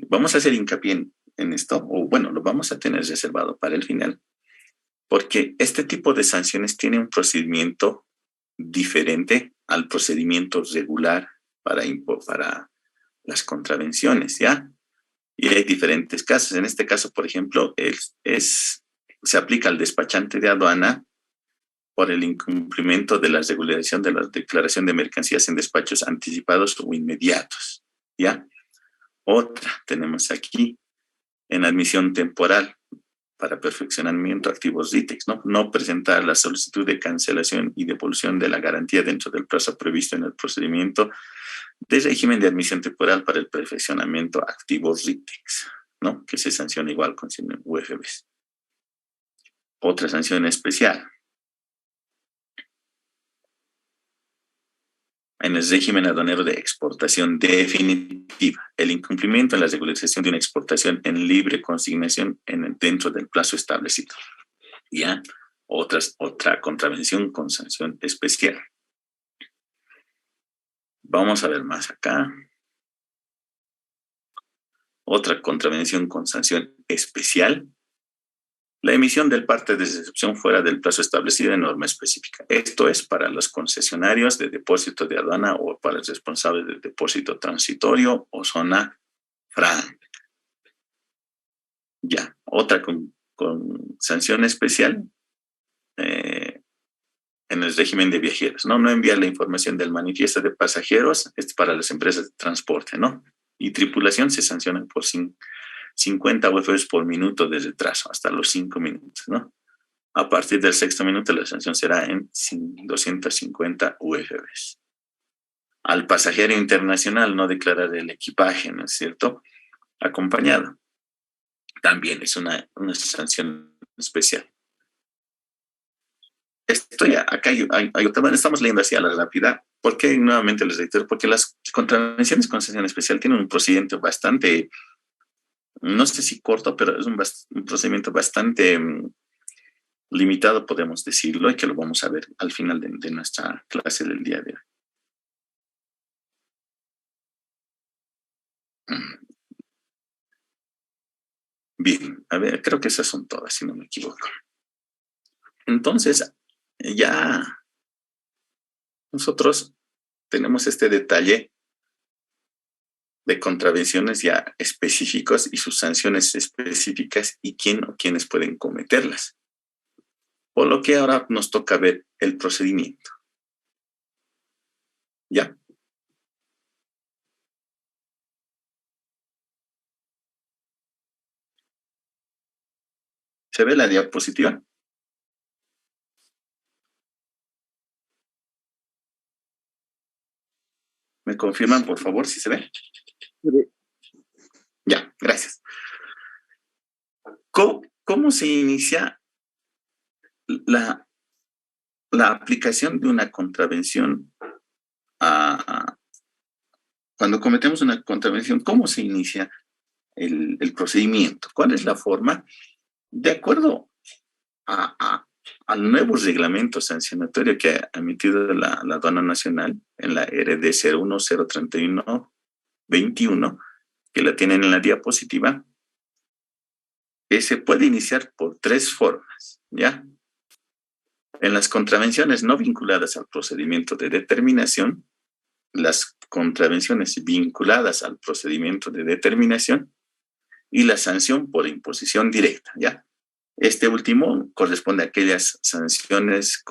Vamos a hacer hincapié en esto, o bueno, lo vamos a tener reservado para el final, porque este tipo de sanciones tiene un procedimiento diferente al procedimiento regular para las contravenciones, ¿ya? Y hay diferentes casos. En este caso, por ejemplo, se aplica al despachante de aduana por el incumplimiento de la regulación de la declaración de mercancías en despachos anticipados o inmediatos, ¿ya? Otra tenemos aquí en admisión temporal para perfeccionamiento activos RITEX, ¿no? No presentar la solicitud de cancelación y devolución de la garantía dentro del plazo previsto en el procedimiento de régimen de admisión temporal para el perfeccionamiento activos RITEX, ¿no? Que se sanciona igual con 100 UFBs. Otra sanción especial. En el régimen aduanero de exportación definitiva, el incumplimiento en la regularización de una exportación en libre consignación dentro del plazo establecido. ¿Ya? Otra contravención con sanción especial. Vamos a ver más acá. Otra contravención con sanción especial. La emisión del parte de recepción fuera del plazo establecido en norma específica. Esto es para los concesionarios de depósito de aduana o para el responsable del depósito transitorio o zona franca. Ya, otra con sanción especial en el régimen de viajeros, ¿no? No enviar la información del manifiesto de pasajeros, es para las empresas de transporte, ¿no? Y tripulación se sancionan por 50 UFs por minuto de retraso, hasta los 5 minutos, ¿no? A partir del sexto minuto la sanción será en 250 UFBs. Al pasajero internacional no declarar el equipaje, ¿no es cierto? Acompañado. También es una sanción especial. Acá hay otra manera, estamos leyendo así a la rápida. ¿Por qué? Nuevamente les reitero, porque las contravenciones con sanción especial tienen un procedimiento bastante, no sé si corto, pero es un procedimiento bastante limitado, podemos decirlo, y que lo vamos a ver al final de nuestra clase del día de hoy. Bien, a ver, creo que esas son todas, si no me equivoco. Entonces, ya nosotros tenemos este detalle de contravenciones ya específicos y sus sanciones específicas y quién o quiénes pueden cometerlas. Por lo que ahora nos toca ver el procedimiento. ¿Ya? ¿Se ve la diapositiva? ¿Me confirman, por favor, si se ve? Ya, gracias. ¿Cómo se inicia la aplicación de una contravención cuando cometemos una contravención? ¿Cómo se inicia el procedimiento? ¿Cuál es la forma? De acuerdo al nuevo reglamento sancionatorio que ha emitido la Aduana Nacional en la RD 01031-21, que la tienen en la diapositiva, que se puede iniciar por 3 formas, ¿ya? En las contravenciones no vinculadas al procedimiento de determinación, las contravenciones vinculadas al procedimiento de determinación y la sanción por imposición directa, ¿ya? Este último corresponde a aquellas sanciones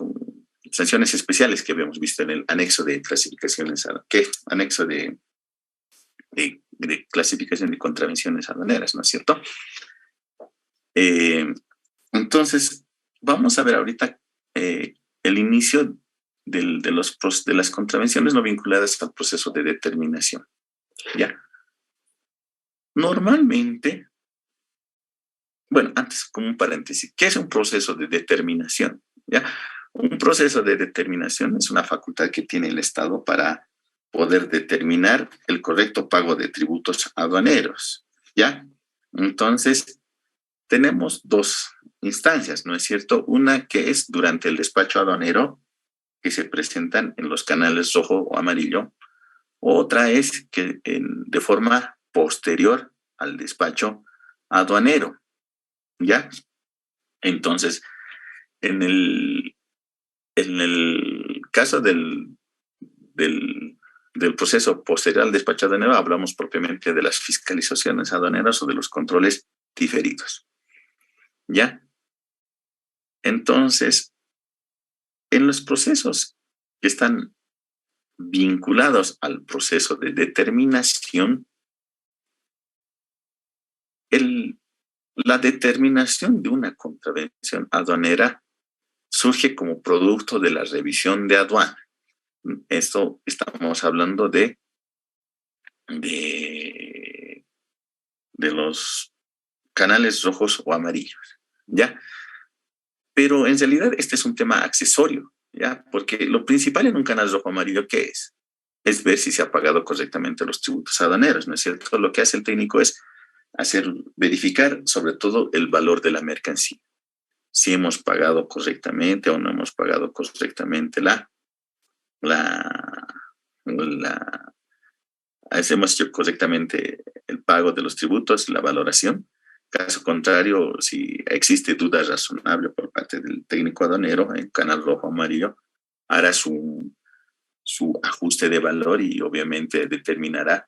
especiales que habíamos visto en el anexo de clasificaciones, anexo de clasificación de contravenciones aduaneras, ¿no es cierto? Entonces, vamos a ver ahorita el inicio de las contravenciones no vinculadas al proceso de determinación, ¿ya? Normalmente, bueno, antes como un paréntesis, ¿qué es un proceso de determinación? ¿Ya? Un proceso de determinación es una facultad que tiene el Estado para poder determinar el correcto pago de tributos aduaneros, ¿ya? Entonces, tenemos 2 instancias, ¿no es cierto? Una que es durante el despacho aduanero, que se presentan en los canales rojo o amarillo. Otra es que de forma posterior al despacho aduanero, ¿ya? Entonces, en el caso del proceso posterior al despacho aduanero, hablamos propiamente de las fiscalizaciones aduaneras o de los controles diferidos, ¿ya? Entonces, en los procesos que están vinculados al proceso de determinación, la determinación de una contravención aduanera surge como producto de la revisión de aduana. Esto estamos hablando de los canales rojos o amarillos, ¿ya? Pero en realidad este es un tema accesorio, ¿ya? Porque lo principal en un canal rojo o amarillo, ¿qué es? Es ver si se ha pagado correctamente los tributos aduaneros, ¿no es cierto? Lo que hace el técnico es verificar sobre todo el valor de la mercancía. Si hemos pagado correctamente o no hemos pagado correctamente hacemos correctamente el pago de los tributos, la valoración. Caso contrario, si existe duda razonable por parte del técnico aduanero en canal rojo o amarillo, hará su ajuste de valor y obviamente determinará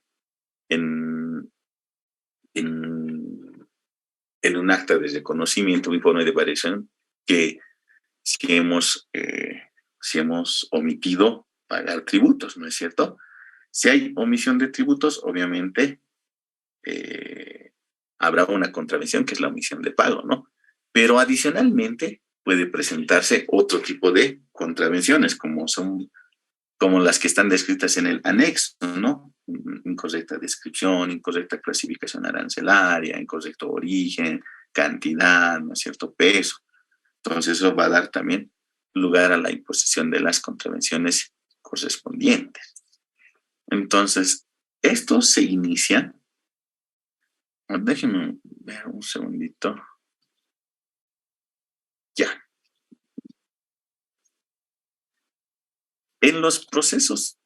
en un acta de reconocimiento, un informe de variación, que si hemos omitido pagar tributos, ¿no es cierto? Si hay omisión de tributos, obviamente habrá una contravención que es la omisión de pago, ¿no? Pero adicionalmente puede presentarse otro tipo de contravenciones, como las que están descritas en el anexo, ¿no? Incorrecta descripción, incorrecta clasificación arancelaria, incorrecto origen, cantidad, ¿no es cierto? Peso. Entonces eso va a dar también lugar a la imposición de las contravenciones correspondientes. Entonces, esto se inicia. Déjenme ver un segundito. Ya. En los procesos,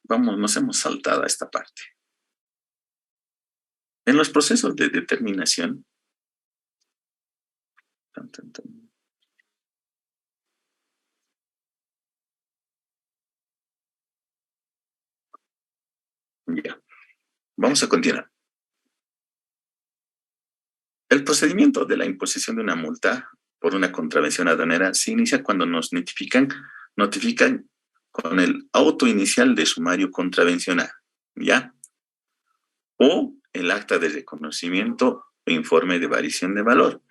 nos hemos saltado a esta parte. En los procesos de determinación, ya, vamos a continuar. El procedimiento de la imposición de una multa por una contravención aduanera se inicia cuando nos notifican con el auto inicial de sumario contravencional, ¿ya? O el acta de reconocimiento o informe de variación de valor.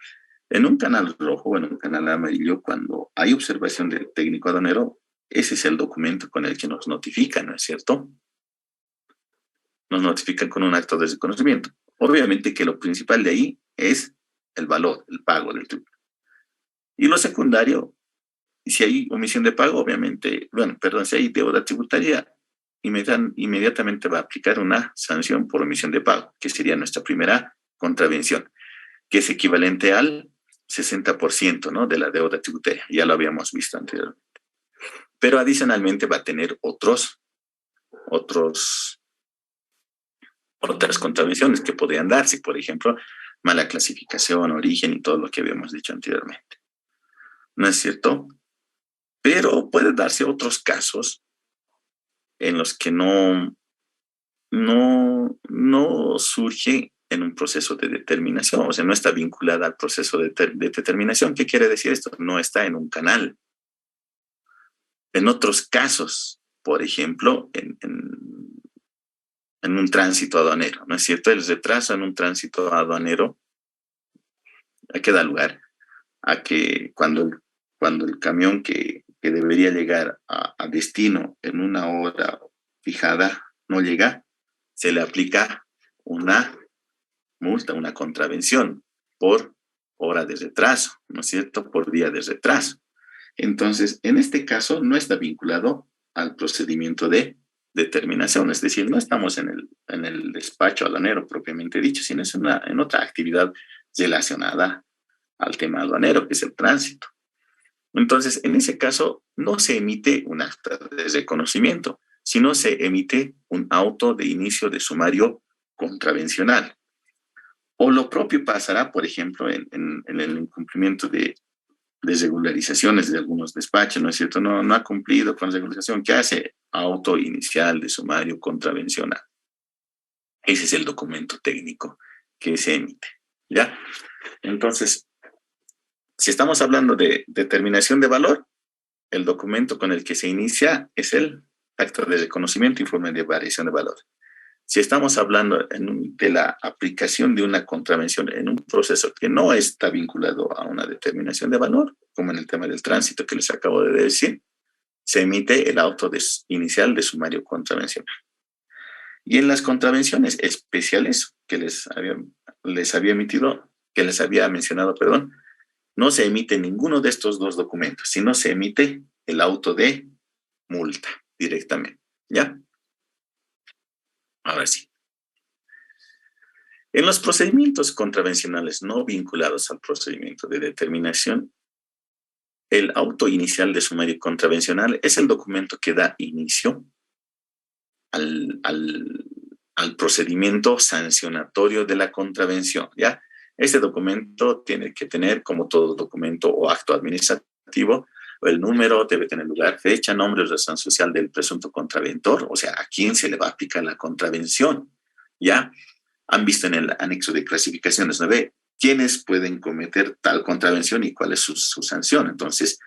En un canal rojo o en un canal amarillo, cuando hay observación del técnico aduanero, ese es el documento con el que nos notifican, ¿no es cierto? nos notifican con un acto de reconocimiento. Obviamente que lo principal de ahí es el valor, el pago del tributo. Y lo secundario, si hay omisión de pago, obviamente, si hay deuda tributaria, inmediatamente va a aplicar una sanción por omisión de pago, que sería nuestra primera contravención, que es equivalente al 60%, ¿no?, de la deuda tributaria. Ya lo habíamos visto anteriormente. Pero adicionalmente va a tener otras contravenciones que podrían darse, por ejemplo, mala clasificación, origen y todo lo que habíamos dicho anteriormente. ¿No es cierto? Pero puede darse otros casos en los que no surge en un proceso de determinación, o sea, no está vinculada al proceso de determinación. ¿Qué quiere decir esto? No está en un canal. En otros casos, por ejemplo, en un tránsito aduanero, ¿no es cierto? El retraso en un tránsito aduanero, ¿a qué da lugar? A que cuando el camión que debería llegar a destino en una hora fijada no llega, se le aplica una multa, una contravención por hora de retraso, ¿no es cierto? Por día de retraso. Entonces, en este caso no está vinculado al procedimiento de determinación, es decir, no estamos en el despacho aduanero propiamente dicho, sino es en otra actividad relacionada al tema aduanero, que es el tránsito. Entonces, en ese caso, no se emite un acta de reconocimiento, sino se emite un auto de inicio de sumario contravencional. O lo propio pasará, por ejemplo, en el incumplimiento de regularizaciones de algunos despachos, ¿no es cierto? No ha cumplido con la regularización. ¿Qué hace? Auto inicial de sumario contravencional. Ese es el documento técnico que se emite, ¿ya? Entonces, si estamos hablando de determinación de valor, el documento con el que se inicia es el acta de reconocimiento e informe de variación de valor. Si estamos hablando de la aplicación de una contravención en un proceso que no está vinculado a una determinación de valor, como en el tema del tránsito que les acabo de decir, se emite el auto inicial de sumario contravencional. Y en las contravenciones especiales que les había mencionado, no se emite ninguno de estos dos documentos, sino se emite el auto de multa directamente, ¿ya? Ahora sí. En los procedimientos contravencionales no vinculados al procedimiento de determinación, el auto inicial de sumario contravencional es el documento que da inicio al procedimiento sancionatorio de la contravención, ¿ya? Este documento tiene que tener, como todo documento o acto administrativo, el número, debe tener lugar, fecha, nombre, razón social del presunto contraventor, o sea, a quién se le va a aplicar la contravención, ¿ya? Han visto en el anexo de clasificaciones 9 quiénes pueden cometer tal contravención y cuál es su sanción. Entonces,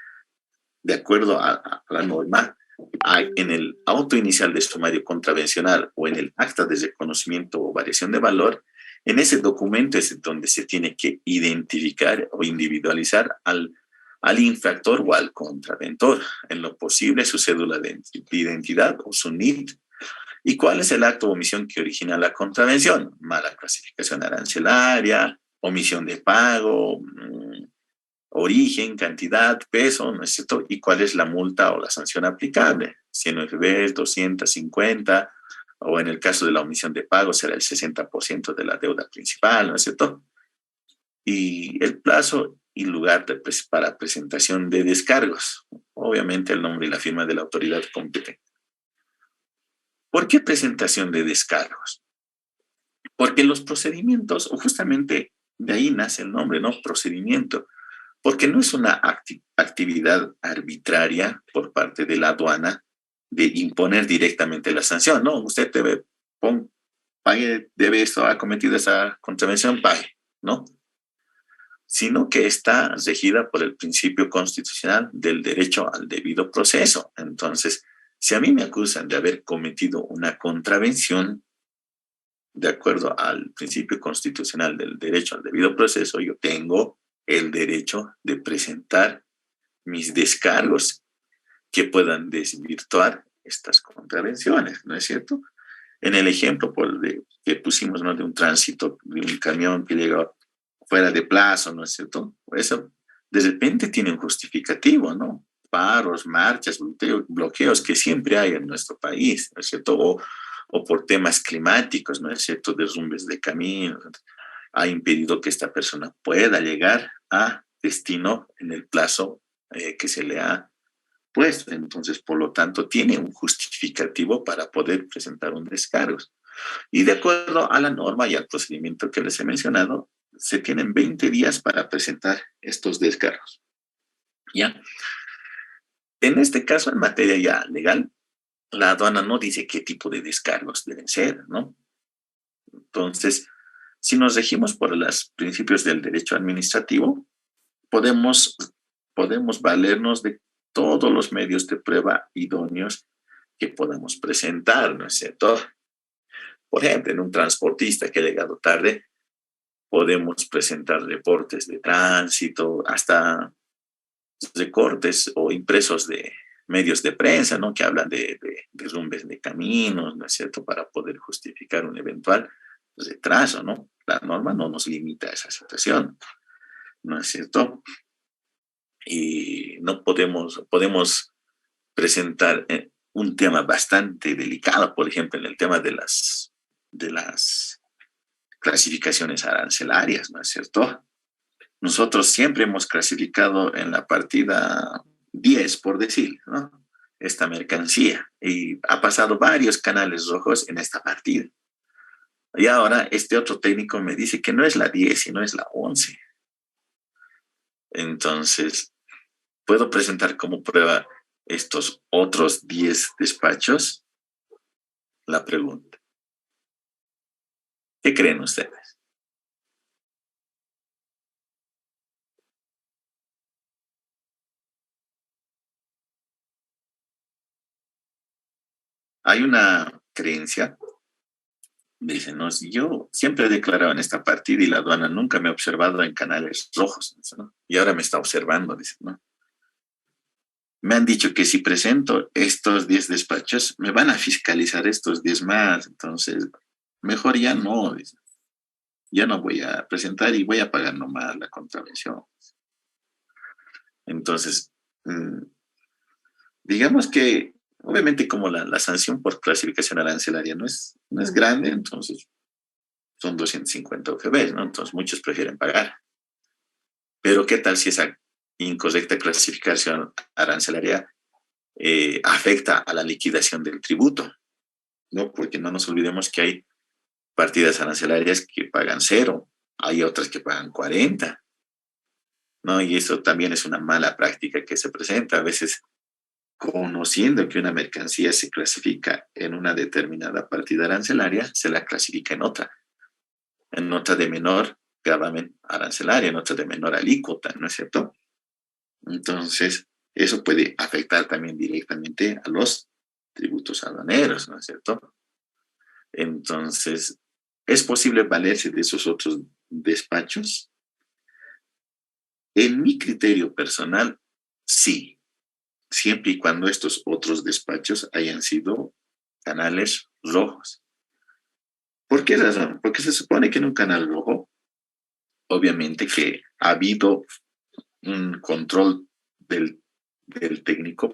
de acuerdo a la norma, hay en el auto inicial de sumario contravencional o en el acta de reconocimiento o variación de valor, en ese documento es donde se tiene que identificar o individualizar al infractor o al contraventor, en lo posible su cédula de identidad o su NIT. ¿Y cuál es el acto o omisión que origina la contravención? Mala clasificación arancelaria, omisión de pago, origen, cantidad, peso, ¿no es cierto? ¿Y cuál es la multa o la sanción aplicable? 100 UFBs, 250, o en el caso de la omisión de pago será el 60% de la deuda principal, ¿no es cierto? Y el plazo y lugar para presentación de descargos. Obviamente el nombre y la firma de la autoridad competente. ¿Por qué presentación de descargos? Porque los procedimientos, o justamente de ahí nace el nombre, ¿no? Procedimiento. Porque no es una actividad arbitraria por parte de la aduana de imponer directamente la sanción. No, usted debe esto, ha cometido esa contravención, pague, ¿no? Sino que está regida por el principio constitucional del derecho al debido proceso. Entonces, si a mí me acusan de haber cometido una contravención, de acuerdo al principio constitucional del derecho al debido proceso, yo tengo el derecho de presentar mis descargos que puedan desvirtuar estas contravenciones, ¿no es cierto? En el ejemplo que pusimos, ¿no? De un tránsito, de un camión que llega fuera de plazo, ¿no es cierto? Eso de repente tiene un justificativo, ¿no? Paros, marchas, bloqueos que siempre hay en nuestro país, ¿no es cierto? O por temas climáticos, ¿no es cierto? Derrumbes de caminos, ha impedido que esta persona pueda llegar a destino en el plazo que se le ha puesto. Entonces, por lo tanto, tiene un justificativo para poder presentar un descargo. Y de acuerdo a la norma y al procedimiento que les he mencionado, se tienen 20 días para presentar estos descargos. ¿Ya? En este caso, en materia ya legal, la aduana no dice qué tipo de descargos deben ser, ¿no? Entonces, si nos regimos por los principios del derecho administrativo, podemos valernos de todos los medios de prueba idóneos que podamos presentar, ¿no es cierto? Por ejemplo, en un transportista que ha llegado tarde, podemos presentar reportes de tránsito, hasta recortes o impresos de medios de prensa, ¿no? Que hablan de derrumbes de caminos, ¿no es cierto? Para poder justificar un eventual retraso, ¿no? La norma no nos limita a esa situación, ¿no es cierto? Y no podemos presentar un tema bastante delicado, por ejemplo, en el tema de las clasificaciones arancelarias, ¿no es cierto? Nosotros siempre hemos clasificado en la partida 10, por decir, ¿no? Esta mercancía, y ha pasado varios canales rojos en esta partida. Y ahora este otro técnico me dice que no es la 10, sino es la 11. Entonces, ¿puedo presentar como prueba estos otros 10 despachos? La pregunta. ¿Qué creen ustedes? Hay una creencia, dicen, no, si yo siempre he declarado en esta partida y la aduana nunca me ha observado en canales rojos, ¿no? Y ahora me está observando, dicen, ¿no? Me han dicho que si presento estos 10 despachos, me van a fiscalizar estos 10 más, entonces mejor ya no, dicen. Ya no voy a presentar y voy a pagar nomás la contravención. Entonces, digamos que obviamente como la sanción por clasificación arancelaria no es grande, entonces son 250 UFBs, ¿no? Entonces muchos prefieren pagar. Pero ¿qué tal si esa incorrecta clasificación arancelaria afecta a la liquidación del tributo? ¿No? Porque no nos olvidemos que hay partidas arancelarias que pagan 0, hay otras que pagan 40, ¿no? Y eso también es una mala práctica que se presenta. A veces, conociendo que una mercancía se clasifica en una determinada partida arancelaria, se la clasifica en otra de menor gravamen arancelaria, en otra de menor alícuota, ¿no es cierto? Entonces, eso puede afectar también directamente a los tributos aduaneros, ¿no es cierto? Entonces, ¿es posible valerse de esos otros despachos? En mi criterio personal, sí, siempre y cuando estos otros despachos hayan sido canales rojos. ¿Por qué razón? Porque se supone que en un canal rojo, obviamente que ha habido un control del técnico,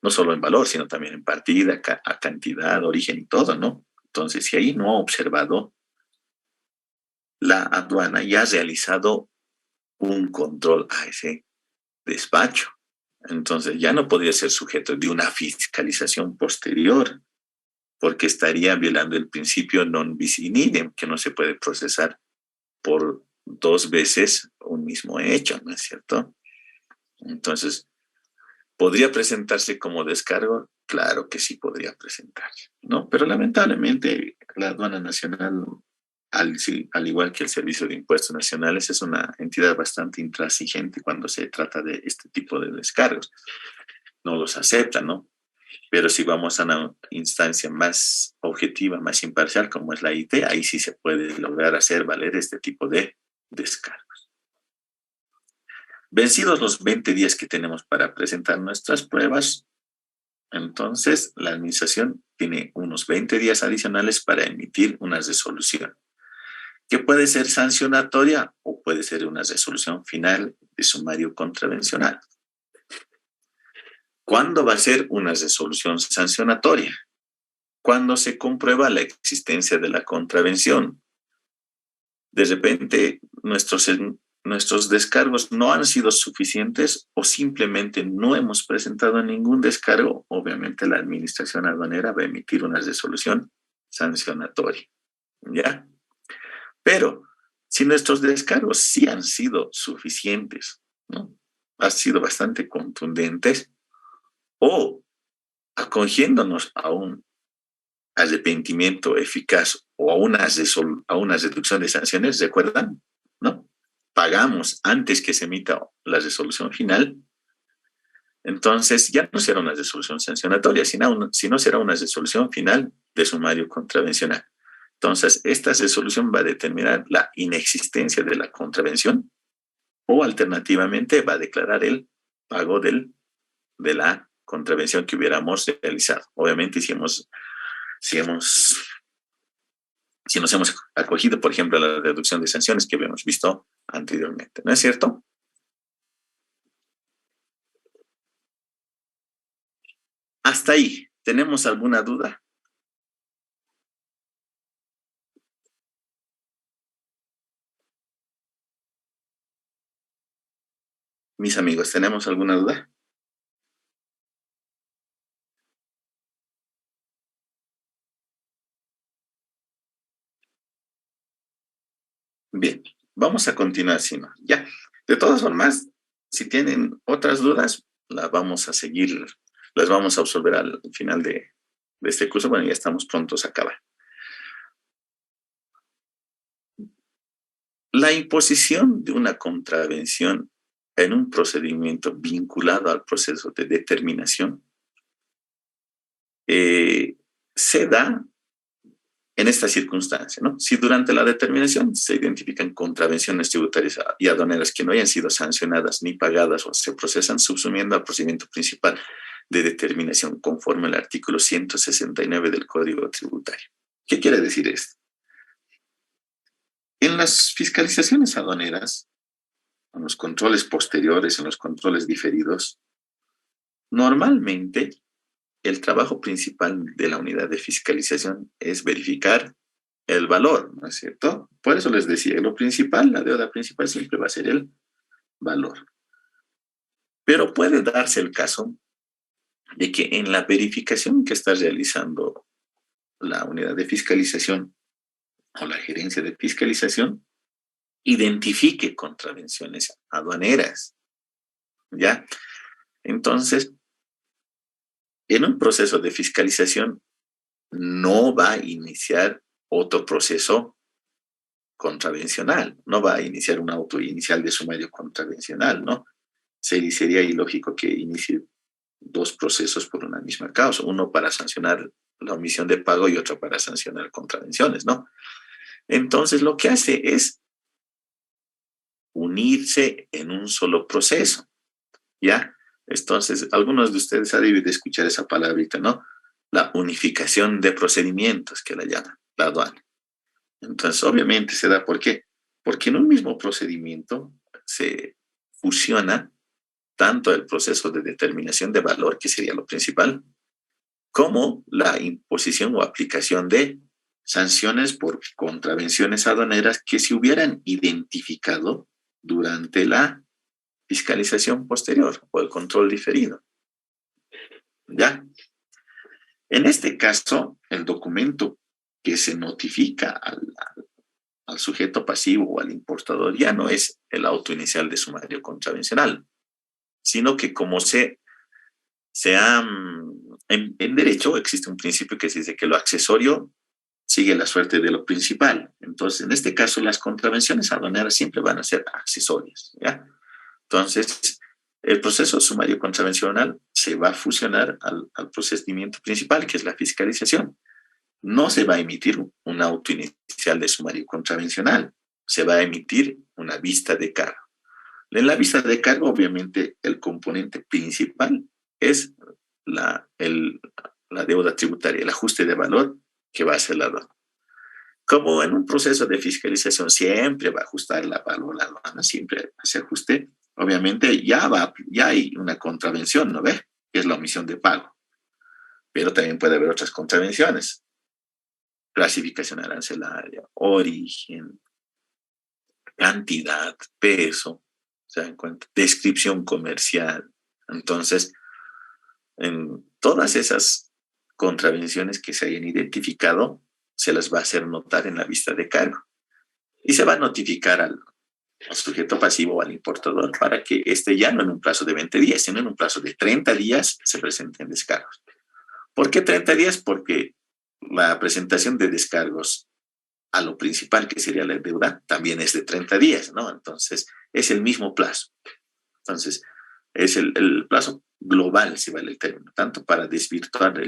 no solo en valor, sino también en partida, a cantidad, origen y todo, ¿no? Entonces, si ahí no ha observado, la aduana ya ha realizado un control a ese despacho. Entonces, ya no podría ser sujeto de una fiscalización posterior, porque estaría violando el principio non bis in idem, que no se puede procesar por 2 veces un mismo hecho, ¿no es cierto? Entonces, ¿podría presentarse como descargo? Claro que sí podría presentarse, ¿no? Pero lamentablemente la aduana nacional, al igual que el Servicio de Impuestos Nacionales, es una entidad bastante intransigente cuando se trata de este tipo de descargos. No los acepta, ¿no? Pero si vamos a una instancia más objetiva, más imparcial, como es la IT, ahí sí se puede lograr hacer valer este tipo de descargos. Vencidos los 20 días que tenemos para presentar nuestras pruebas, entonces la administración tiene unos 20 días adicionales para emitir una resolución, que puede ser sancionatoria o puede ser una resolución final de sumario contravencional. ¿Cuándo va a ser una resolución sancionatoria? Cuando se comprueba la existencia de la contravención. De repente, nuestros descargos no han sido suficientes o simplemente no hemos presentado ningún descargo. Obviamente, la administración aduanera va a emitir una resolución sancionatoria, ¿ya? Pero si nuestros descargos sí han sido suficientes, ¿no? Han sido bastante contundentes, o acogiéndonos a un arrepentimiento eficaz o a una reducción de sanciones, ¿recuerdan? ¿No? Pagamos antes que se emita la resolución final, entonces ya no será una resolución sancionatoria, sino será una resolución final de sumario contravencional. Entonces, esta resolución va a determinar la inexistencia de la contravención o alternativamente va a declarar el pago de la contravención que hubiéramos realizado. Obviamente, si nos hemos acogido, por ejemplo, a la reducción de sanciones que habíamos visto anteriormente, ¿no es cierto? Hasta ahí, ¿tenemos alguna duda? Mis amigos, ¿tenemos alguna duda? Bien, vamos a continuar, si no. Ya, de todas formas, si tienen otras dudas, las vamos a seguir, las vamos a resolver al final de este curso. Bueno, ya estamos prontos a acabar. La imposición de una contravención en un procedimiento vinculado al proceso de determinación se da en esta circunstancia, ¿no? Si durante la determinación se identifican contravenciones tributarias y aduaneras que no hayan sido sancionadas ni pagadas o se procesan subsumiendo al procedimiento principal de determinación conforme al artículo 169 del Código Tributario. ¿Qué quiere decir esto? En las fiscalizaciones aduaneras, en los controles posteriores, en los controles diferidos, normalmente el trabajo principal de la unidad de fiscalización es verificar el valor, ¿no es cierto? Por eso les decía, lo principal, la deuda principal siempre va a ser el valor. Pero puede darse el caso de que en la verificación que está realizando la unidad de fiscalización o la gerencia de fiscalización, identifique contravenciones aduaneras, ¿ya? Entonces, en un proceso de fiscalización no va a iniciar otro proceso contravencional, no va a iniciar un auto inicial de sumario contravencional, ¿no? Sería ilógico que inicie dos procesos por una misma causa, uno para sancionar la omisión de pago y otro para sancionar contravenciones, ¿no? Entonces, lo que hace es unirse en un solo proceso, ¿ya? Entonces, algunos de ustedes han debido escuchar esa palabrita, ¿no? La unificación de procedimientos, que la llaman, la aduana. Entonces, obviamente se da, ¿por qué? Porque en un mismo procedimiento se fusiona tanto el proceso de determinación de valor, que sería lo principal, como la imposición o aplicación de sanciones por contravenciones aduaneras que se hubieran identificado durante la fiscalización posterior o el control diferido. ¿Ya? En este caso, el documento que se notifica al sujeto pasivo o al importador ya no es el auto inicial de sumario contravencional, sino que como en derecho existe un principio que se dice que lo accesorio sigue la suerte de lo principal. Entonces, en este caso, las contravenciones aduaneras siempre van a ser accesorias, ¿ya? Entonces, el proceso sumario contravencional se va a fusionar al procedimiento principal, que es la fiscalización. No se va a emitir un auto inicial de sumario contravencional, se va a emitir una vista de cargo. En la vista de cargo, obviamente, el componente principal es la deuda tributaria, el ajuste de valor que va a hacer la aduana. Como en un proceso de fiscalización siempre va a ajustar la valor la aduana, siempre ese ajuste, obviamente ya hay una contravención, ¿no ve? Que es la omisión de pago. Pero también puede haber otras contravenciones. Clasificación arancelaria, origen, cantidad, peso, ¿se dan cuenta? Descripción comercial. Entonces, en todas esas contravenciones que se hayan identificado, se las va a hacer notar en la vista de cargo. Y se va a notificar al sujeto pasivo o al importador para que ya no en un plazo de 20 días, sino en un plazo de 30 días se presenten descargos. ¿Por qué 30 días? Porque la presentación de descargos a lo principal, que sería la deuda, también es de 30 días, ¿no? Entonces, es el mismo plazo. Entonces, es el plazo global, si vale el término, tanto para desvirtuar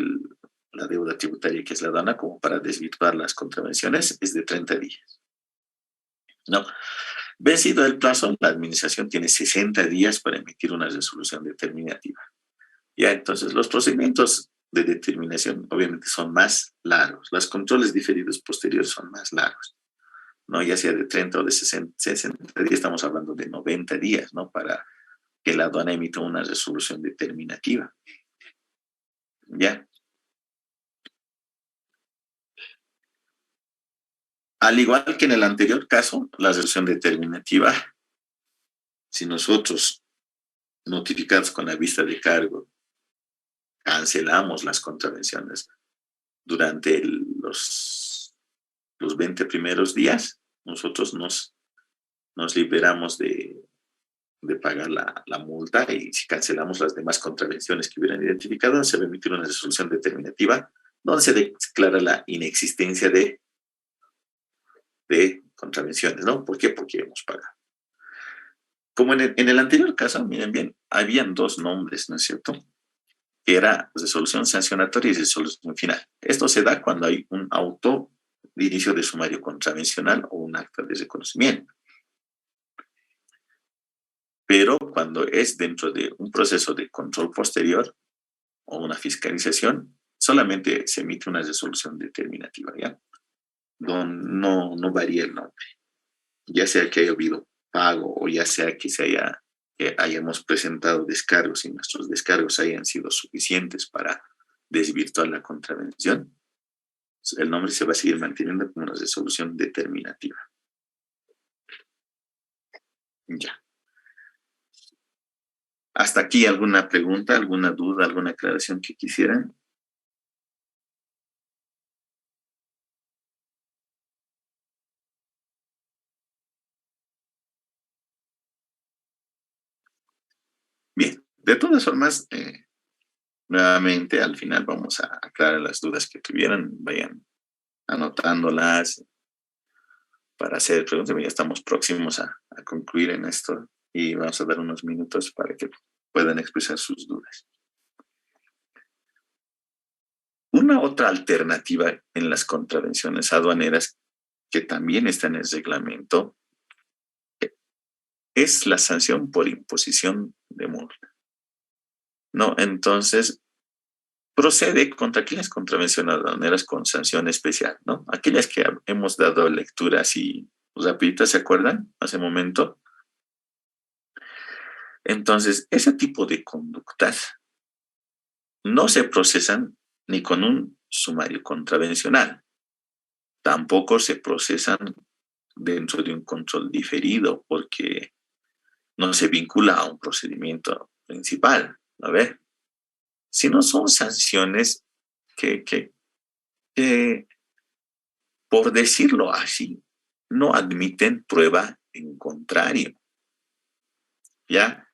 la deuda tributaria que es la aduana, como para desvirtuar las contravenciones, es de 30 días. ¿No? Vencido el plazo, la administración tiene 60 días para emitir una resolución determinativa. Ya, entonces, los procedimientos de determinación obviamente son más largos. Los controles diferidos posteriores son más largos, ¿no? Ya sea de 30 o de 60 días, estamos hablando de 90 días, ¿no? Para que la aduana emita una resolución determinativa. ¿Ya? Al igual que en el anterior caso, la resolución determinativa, si nosotros, notificados con la vista de cargo, cancelamos las contravenciones durante los 20 primeros días, nosotros nos liberamos de pagar la multa, y si cancelamos las demás contravenciones que hubieran identificado, se va a emitir una resolución determinativa donde se declara la inexistencia de contravenciones, ¿no? ¿Por qué? Porque hemos pagado. Como en el anterior caso, miren bien, habían dos nombres, ¿no es cierto? Que era resolución sancionatoria y resolución final. Esto se da cuando hay un auto de inicio de sumario contravencional o un acta de reconocimiento. Pero cuando es dentro de un proceso de control posterior o una fiscalización, solamente se emite una resolución determinativa, ¿ya? No varía el nombre. Ya sea que haya habido pago o ya sea que hayamos presentado descargos y nuestros descargos hayan sido suficientes para desvirtuar la contravención, el nombre se va a seguir manteniendo como una resolución determinativa. Ya. ¿Hasta aquí alguna pregunta, alguna duda, alguna aclaración que quisieran? Bien, de todas formas, nuevamente al final vamos a aclarar las dudas que tuvieran, vayan anotándolas para hacer preguntas. Ya estamos próximos a concluir en esto y vamos a dar unos minutos para que puedan expresar sus dudas. Una otra alternativa en las contravenciones aduaneras que también está en el reglamento es la sanción por imposición de multa. ¿No? Entonces, procede contra aquellas contravenciones aduaneras con sanción especial, ¿no? Aquellas que hemos dado lectura así rapidita, ¿se acuerdan? Hace un momento. Entonces, ese tipo de conductas no se procesan ni con un sumario contravencional. Tampoco se procesan dentro de un control diferido porque no se vincula a un procedimiento principal, ¿no ve? Sino son sanciones que, por decirlo así, no admiten prueba en contrario, ¿ya?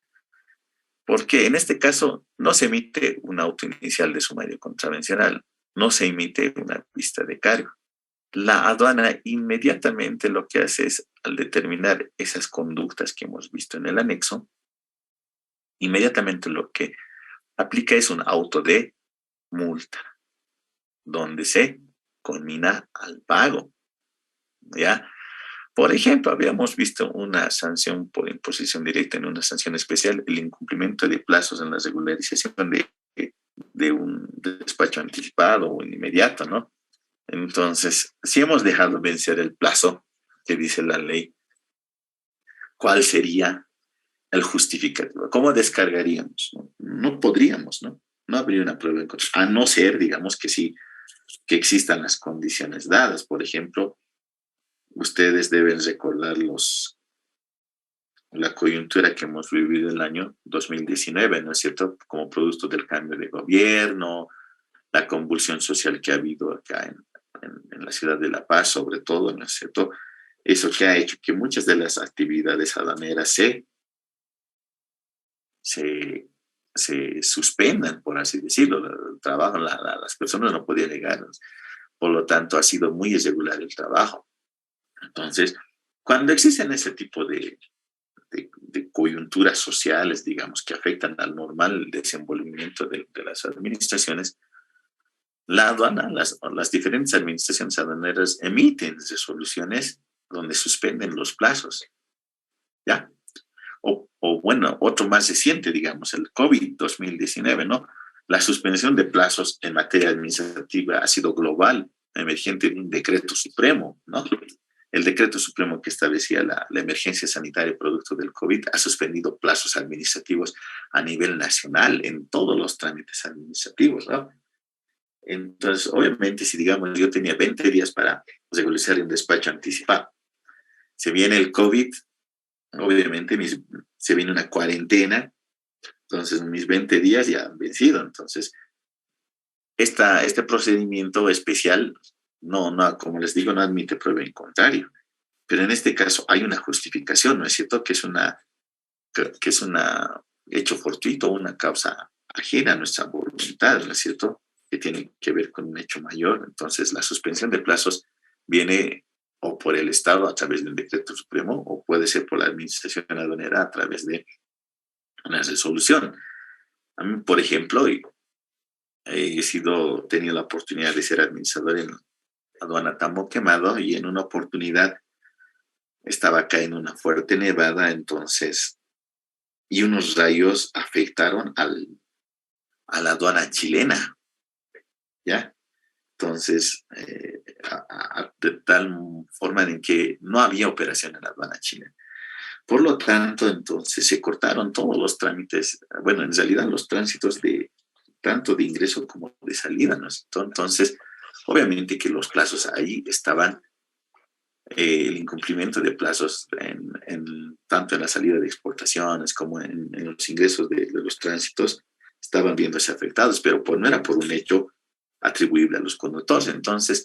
Porque en este caso no se emite un auto inicial de sumario contravencional, no se emite una vista de cargo. La aduana inmediatamente lo que hace es, al determinar esas conductas que hemos visto en el anexo, inmediatamente lo que aplica es un auto de multa, donde se conmina al pago, ¿ya? Por ejemplo, habíamos visto una sanción por imposición directa en una sanción especial, el incumplimiento de plazos en la regularización de un despacho anticipado o inmediato, ¿no? Entonces, si hemos dejado vencer el plazo que dice la ley, ¿cuál sería el justificativo? ¿Cómo descargaríamos? No podríamos, ¿no? No habría una prueba en contra, a no ser, digamos, que sí, que existan las condiciones dadas. Por ejemplo, ustedes deben recordar la coyuntura que hemos vivido el año 2019, ¿no es cierto? Como producto del cambio de gobierno, la convulsión social que ha habido acá en la ciudad de La Paz, sobre todo, ¿no es cierto? Eso que ha hecho que muchas de las actividades aduaneras se suspendan, por así decirlo. El trabajo, las personas no podían llegar. Por lo tanto, ha sido muy irregular el trabajo. Entonces, cuando existen ese tipo de coyunturas sociales, digamos, que afectan al normal desenvolvimiento de las administraciones, la aduana, las diferentes administraciones aduaneras emiten resoluciones donde suspenden los plazos, ¿ya? O bueno, otro más reciente, digamos, el COVID-2019, ¿no? La suspensión de plazos en materia administrativa ha sido global, emergente de un decreto supremo, ¿no? El decreto supremo que establecía la emergencia sanitaria producto del COVID ha suspendido plazos administrativos a nivel nacional en todos los trámites administrativos, ¿no? Entonces, obviamente, si digamos yo tenía 20 días para regularizar un despacho anticipado, se viene el COVID, obviamente se viene una cuarentena, entonces mis 20 días ya han vencido. Entonces, este procedimiento especial como les digo, no admite prueba en contrario. Pero en este caso hay una justificación, ¿no es cierto? Que es un hecho fortuito, una causa ajena a nuestra voluntad, ¿no es cierto? Que tiene que ver con un hecho mayor. Entonces, la suspensión de plazos viene o por el Estado a través de un decreto supremo, o puede ser por la administración aduanera a través de una resolución. A mí, por ejemplo, tenido la oportunidad de ser administrador en aduana Tambo Quemado, y en una oportunidad estaba acá en una fuerte nevada, entonces, y unos rayos afectaron a la aduana chilena, ¿ya? Entonces, de tal forma en que no había operación en la aduana chilena. Por lo tanto, entonces se cortaron todos los trámites, bueno, en realidad los tránsitos tanto de ingreso como de salida, ¿no? Entonces, obviamente que los plazos ahí estaban, el incumplimiento de plazos tanto en la salida de exportaciones como en los ingresos de los tránsitos estaban viéndose afectados, pero no era por un hecho atribuible a los conductores. Entonces,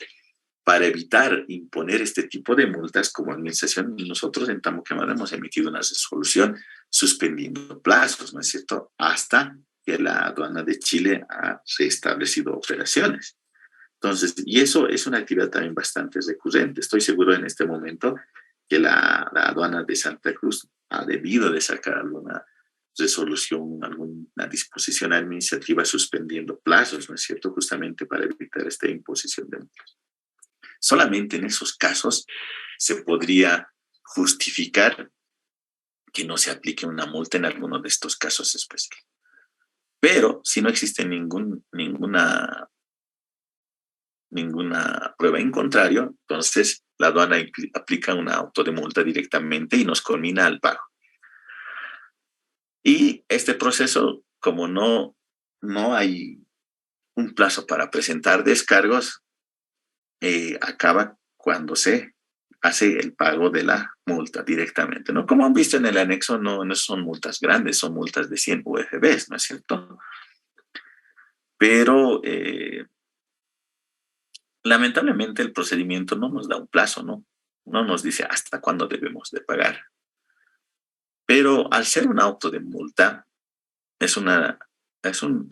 para evitar imponer este tipo de multas, como administración, nosotros en Tambo Quemado hemos emitido una resolución suspendiendo plazos, ¿no es cierto?, hasta que la aduana de Chile ha reestablecido operaciones. Entonces, y eso es una actividad también bastante recurrente. Estoy seguro en este momento que la aduana de Santa Cruz ha debido de sacar alguna resolución, alguna disposición administrativa suspendiendo plazos, ¿no es cierto?, justamente para evitar esta imposición de multas. Solamente en esos casos se podría justificar que no se aplique una multa en alguno de estos casos especiales. Pero si no existe ninguna prueba en contrario, entonces la aduana aplica un auto de multa directamente y nos conmina al pago. Y este proceso, como no hay un plazo para presentar descargos, acaba cuando se hace el pago de la multa directamente, ¿no? Como han visto en el anexo, no son multas grandes, son multas de 100 UFBs, ¿no es cierto? Pero lamentablemente el procedimiento no nos da un plazo, ¿no? No nos dice hasta cuándo debemos de pagar. Pero al ser un auto de multa, es un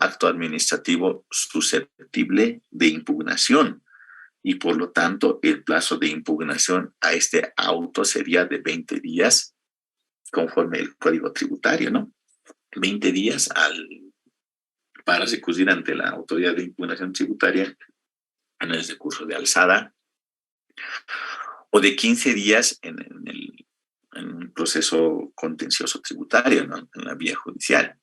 acto administrativo susceptible de impugnación, y por lo tanto el plazo de impugnación a este auto sería de 20 días conforme el Código Tributario, ¿no? 20 días para recurrir ante la autoridad de impugnación tributaria en el recurso de alzada, o de 15 días en un proceso contencioso tributario, ¿no?, en la vía judicial.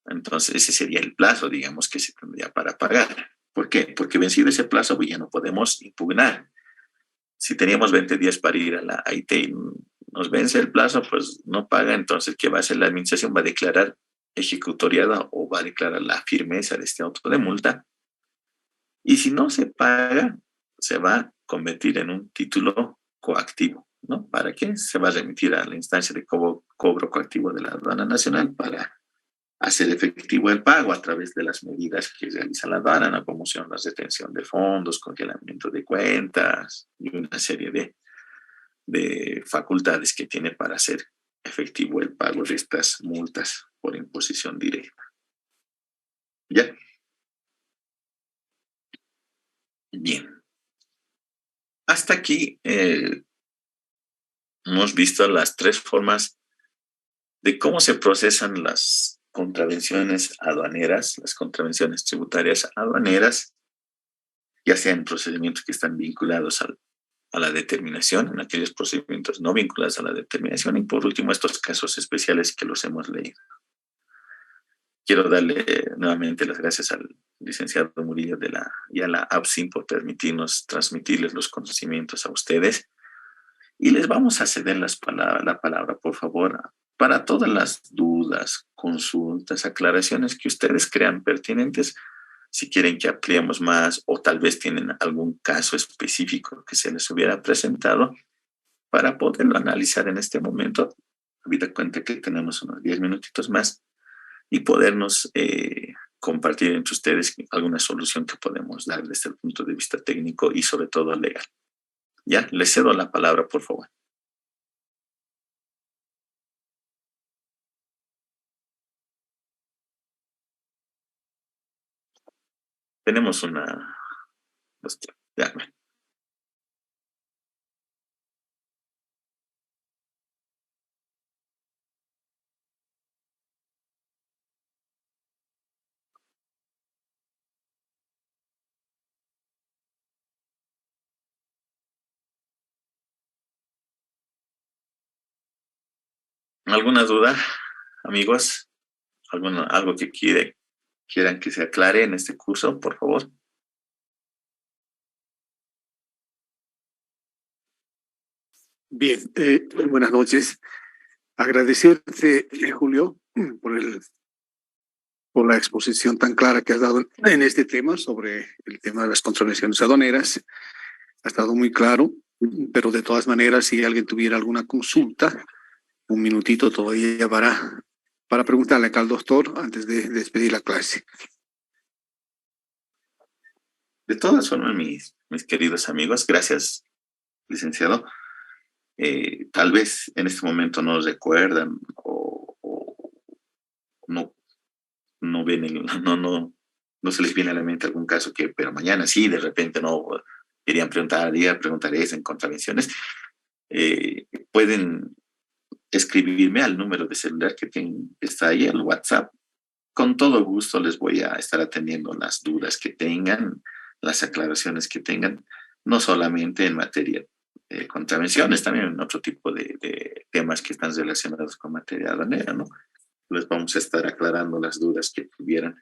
Entonces ese sería el plazo, digamos, que se tendría para pagar. ¿Por qué? Porque vencido ese plazo, pues ya no podemos impugnar. Si teníamos 20 días para ir a la AIT y nos vence el plazo, pues no paga, entonces ¿qué va a hacer la administración? Va a declarar ejecutoriada o va a declarar la firmeza de este auto de multa. Y si no se paga, se va a convertir en un título coactivo, ¿no? ¿Para qué? Se va a remitir a la instancia de cobro coactivo de la aduana nacional para hacer efectivo el pago a través de las medidas que realiza la aduana, ¿no? Como son la retención de fondos, congelamiento de cuentas y una serie de facultades que tiene para hacer efectivo el pago de estas multas por imposición directa. ¿Ya? Bien. Hasta aquí hemos visto las tres formas de cómo se procesan las contravenciones aduaneras, las contravenciones tributarias aduaneras, ya sea en procedimientos que están vinculados a la determinación, en aquellos procedimientos no vinculados a la determinación, y por último estos casos especiales que los hemos leído. Quiero darle nuevamente las gracias al licenciado Murillo y a la APSIM por permitirnos transmitirles los conocimientos a ustedes. Y les vamos a ceder la palabra, por favor, para todas las dudas, consultas, aclaraciones que ustedes crean pertinentes. Si quieren que ampliemos más o tal vez tienen algún caso específico que se les hubiera presentado para poderlo analizar en este momento. Habida cuenta que tenemos unos 10 minutitos más y podernos compartir entre ustedes alguna solución que podemos dar desde el punto de vista técnico y sobre todo legal. Ya, les cedo la palabra, por favor. Tenemos una... Ya, bueno. ¿Alguna duda, amigos? ¿Algo que quieran que se aclare en este curso, por favor? Bien, buenas noches. Agradecerte, Julio, por la exposición tan clara que has dado en este tema sobre el tema de las contravenciones aduaneras. Ha estado muy claro, pero de todas maneras, si alguien tuviera alguna consulta, un minutito todavía para preguntarle acá al doctor antes de despedir la clase. De todas formas, mis queridos amigos, gracias, licenciado. Tal vez en este momento no recuerdan o no ven no se les viene a la mente algún caso pero mañana sí, de repente no querían preguntar eso en contravenciones. Pueden escribirme al número de celular que está ahí, el WhatsApp. Con todo gusto les voy a estar atendiendo las dudas que tengan, las aclaraciones que tengan, no solamente en materia de contravenciones, también en otro tipo de temas que están relacionados con materia aduanera, ¿no? Les vamos a estar aclarando las dudas que tuvieran,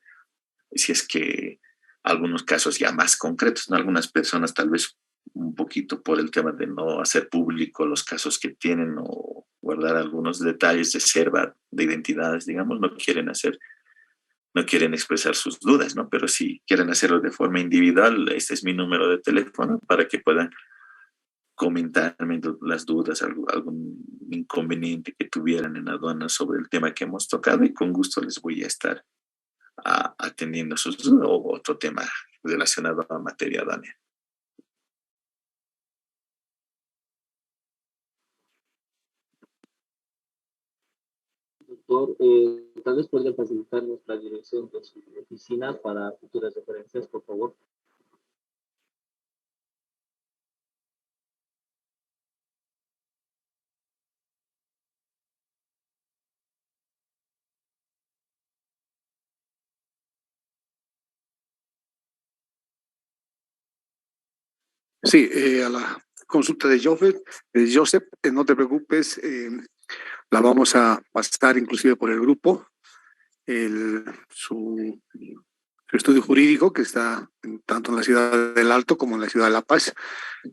si es que algunos casos ya más concretos, ¿no? Algunas personas tal vez un poquito por el tema de no hacer público los casos que tienen o guardar algunos detalles de reserva de identidades, digamos, no quieren expresar sus dudas, ¿no? Pero si quieren hacerlo de forma individual, este es mi número de teléfono para que puedan comentarme las dudas, algún inconveniente que tuvieran en aduana sobre el tema que hemos tocado y con gusto les voy a estar atendiendo sus dudas o otro tema relacionado a materia aduanera. Doctor, tal vez podría facilitarnos la dirección de su oficina para futuras referencias, por favor. Sí, a la consulta de Joseph, no te preocupes, la vamos a pasar inclusive por el grupo su estudio jurídico, que está tanto en la ciudad del Alto como en la ciudad de La Paz.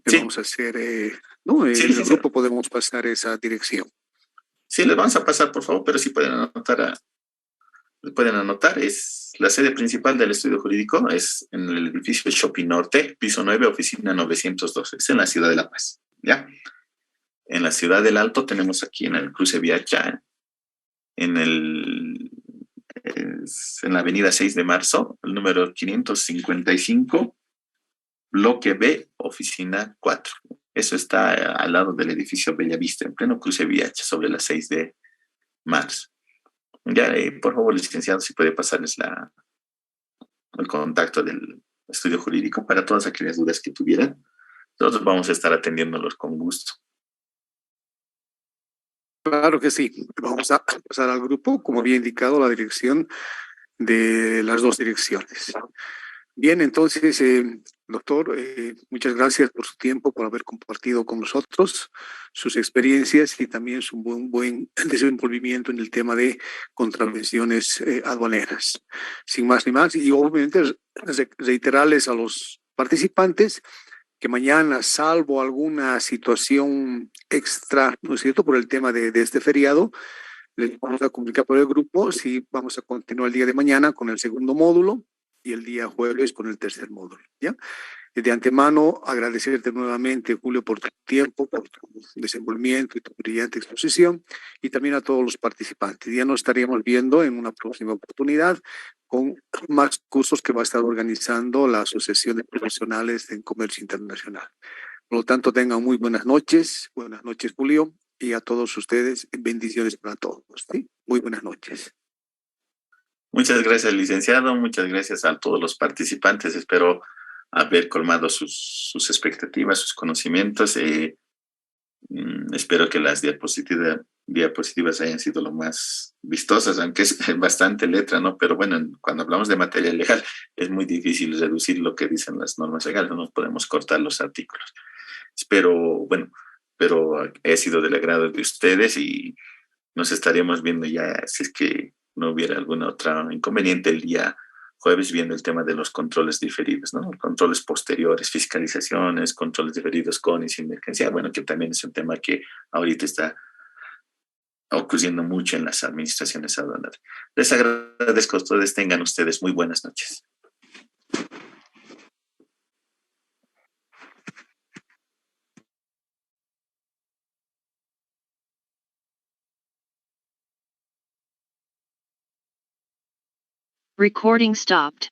Sí. Vamos a hacer, no, Sí, en el licenciado. grupo podemos pasar esa dirección. Sí, les vamos a pasar, por favor, pero sí pueden anotar, es la sede principal del estudio jurídico, es en el edificio Shopping Norte, piso 9, oficina 912, es en la ciudad de La Paz, ¿ya? En la ciudad del Alto tenemos aquí en el cruce Viacha, en la avenida 6 de marzo, el número 555, bloque B, oficina 4. Eso está al lado del edificio Bellavista, en pleno cruce Viacha, sobre las 6 de marzo. Ya, por favor, licenciado, si puede pasarles el contacto del estudio jurídico para todas aquellas dudas que tuvieran. Nosotros vamos a estar atendiéndolos con gusto. Claro que sí. Vamos a pasar al grupo, como había indicado, la dirección de las dos direcciones. Bien, entonces, doctor, muchas gracias por su tiempo, por haber compartido con nosotros sus experiencias y también su buen desenvolvimiento en el tema de contravenciones aduaneras. Sin más ni más, y obviamente reiterarles a los participantes que mañana, salvo alguna situación extra, ¿no es cierto?, por el tema de este feriado, les vamos a comunicar por el grupo si vamos a continuar el día de mañana con el segundo módulo y el día jueves con el tercer módulo, ¿ya? De antemano, agradecerte nuevamente, Julio, por tu tiempo, por tu desenvolvimiento y tu brillante exposición, y también a todos los participantes. Ya nos estaríamos viendo en una próxima oportunidad con más cursos que va a estar organizando la Asociación de Profesionales en Comercio Internacional. Por lo tanto, tengan muy buenas noches, Julio, y a todos ustedes, bendiciones para todos, ¿sí? Muy buenas noches. Muchas gracias, licenciado. Muchas gracias a todos los participantes. Espero haber colmado sus expectativas, sus conocimientos. Espero que las diapositivas hayan sido lo más vistosas, aunque es bastante letra, ¿no? Pero bueno, cuando hablamos de materia legal es muy difícil reducir lo que dicen las normas legales, no podemos cortar los artículos. Espero haya sido del agrado de ustedes y nos estaríamos viendo ya, si es que no hubiera algún otro inconveniente, el día jueves, viendo el tema de los controles diferidos, ¿no? Controles posteriores, fiscalizaciones, controles diferidos con y sin emergencia. Bueno, que también es un tema que ahorita está ocurriendo mucho en las administraciones aduanales. Les agradezco a ustedes. Tengan ustedes muy buenas noches. Recording stopped.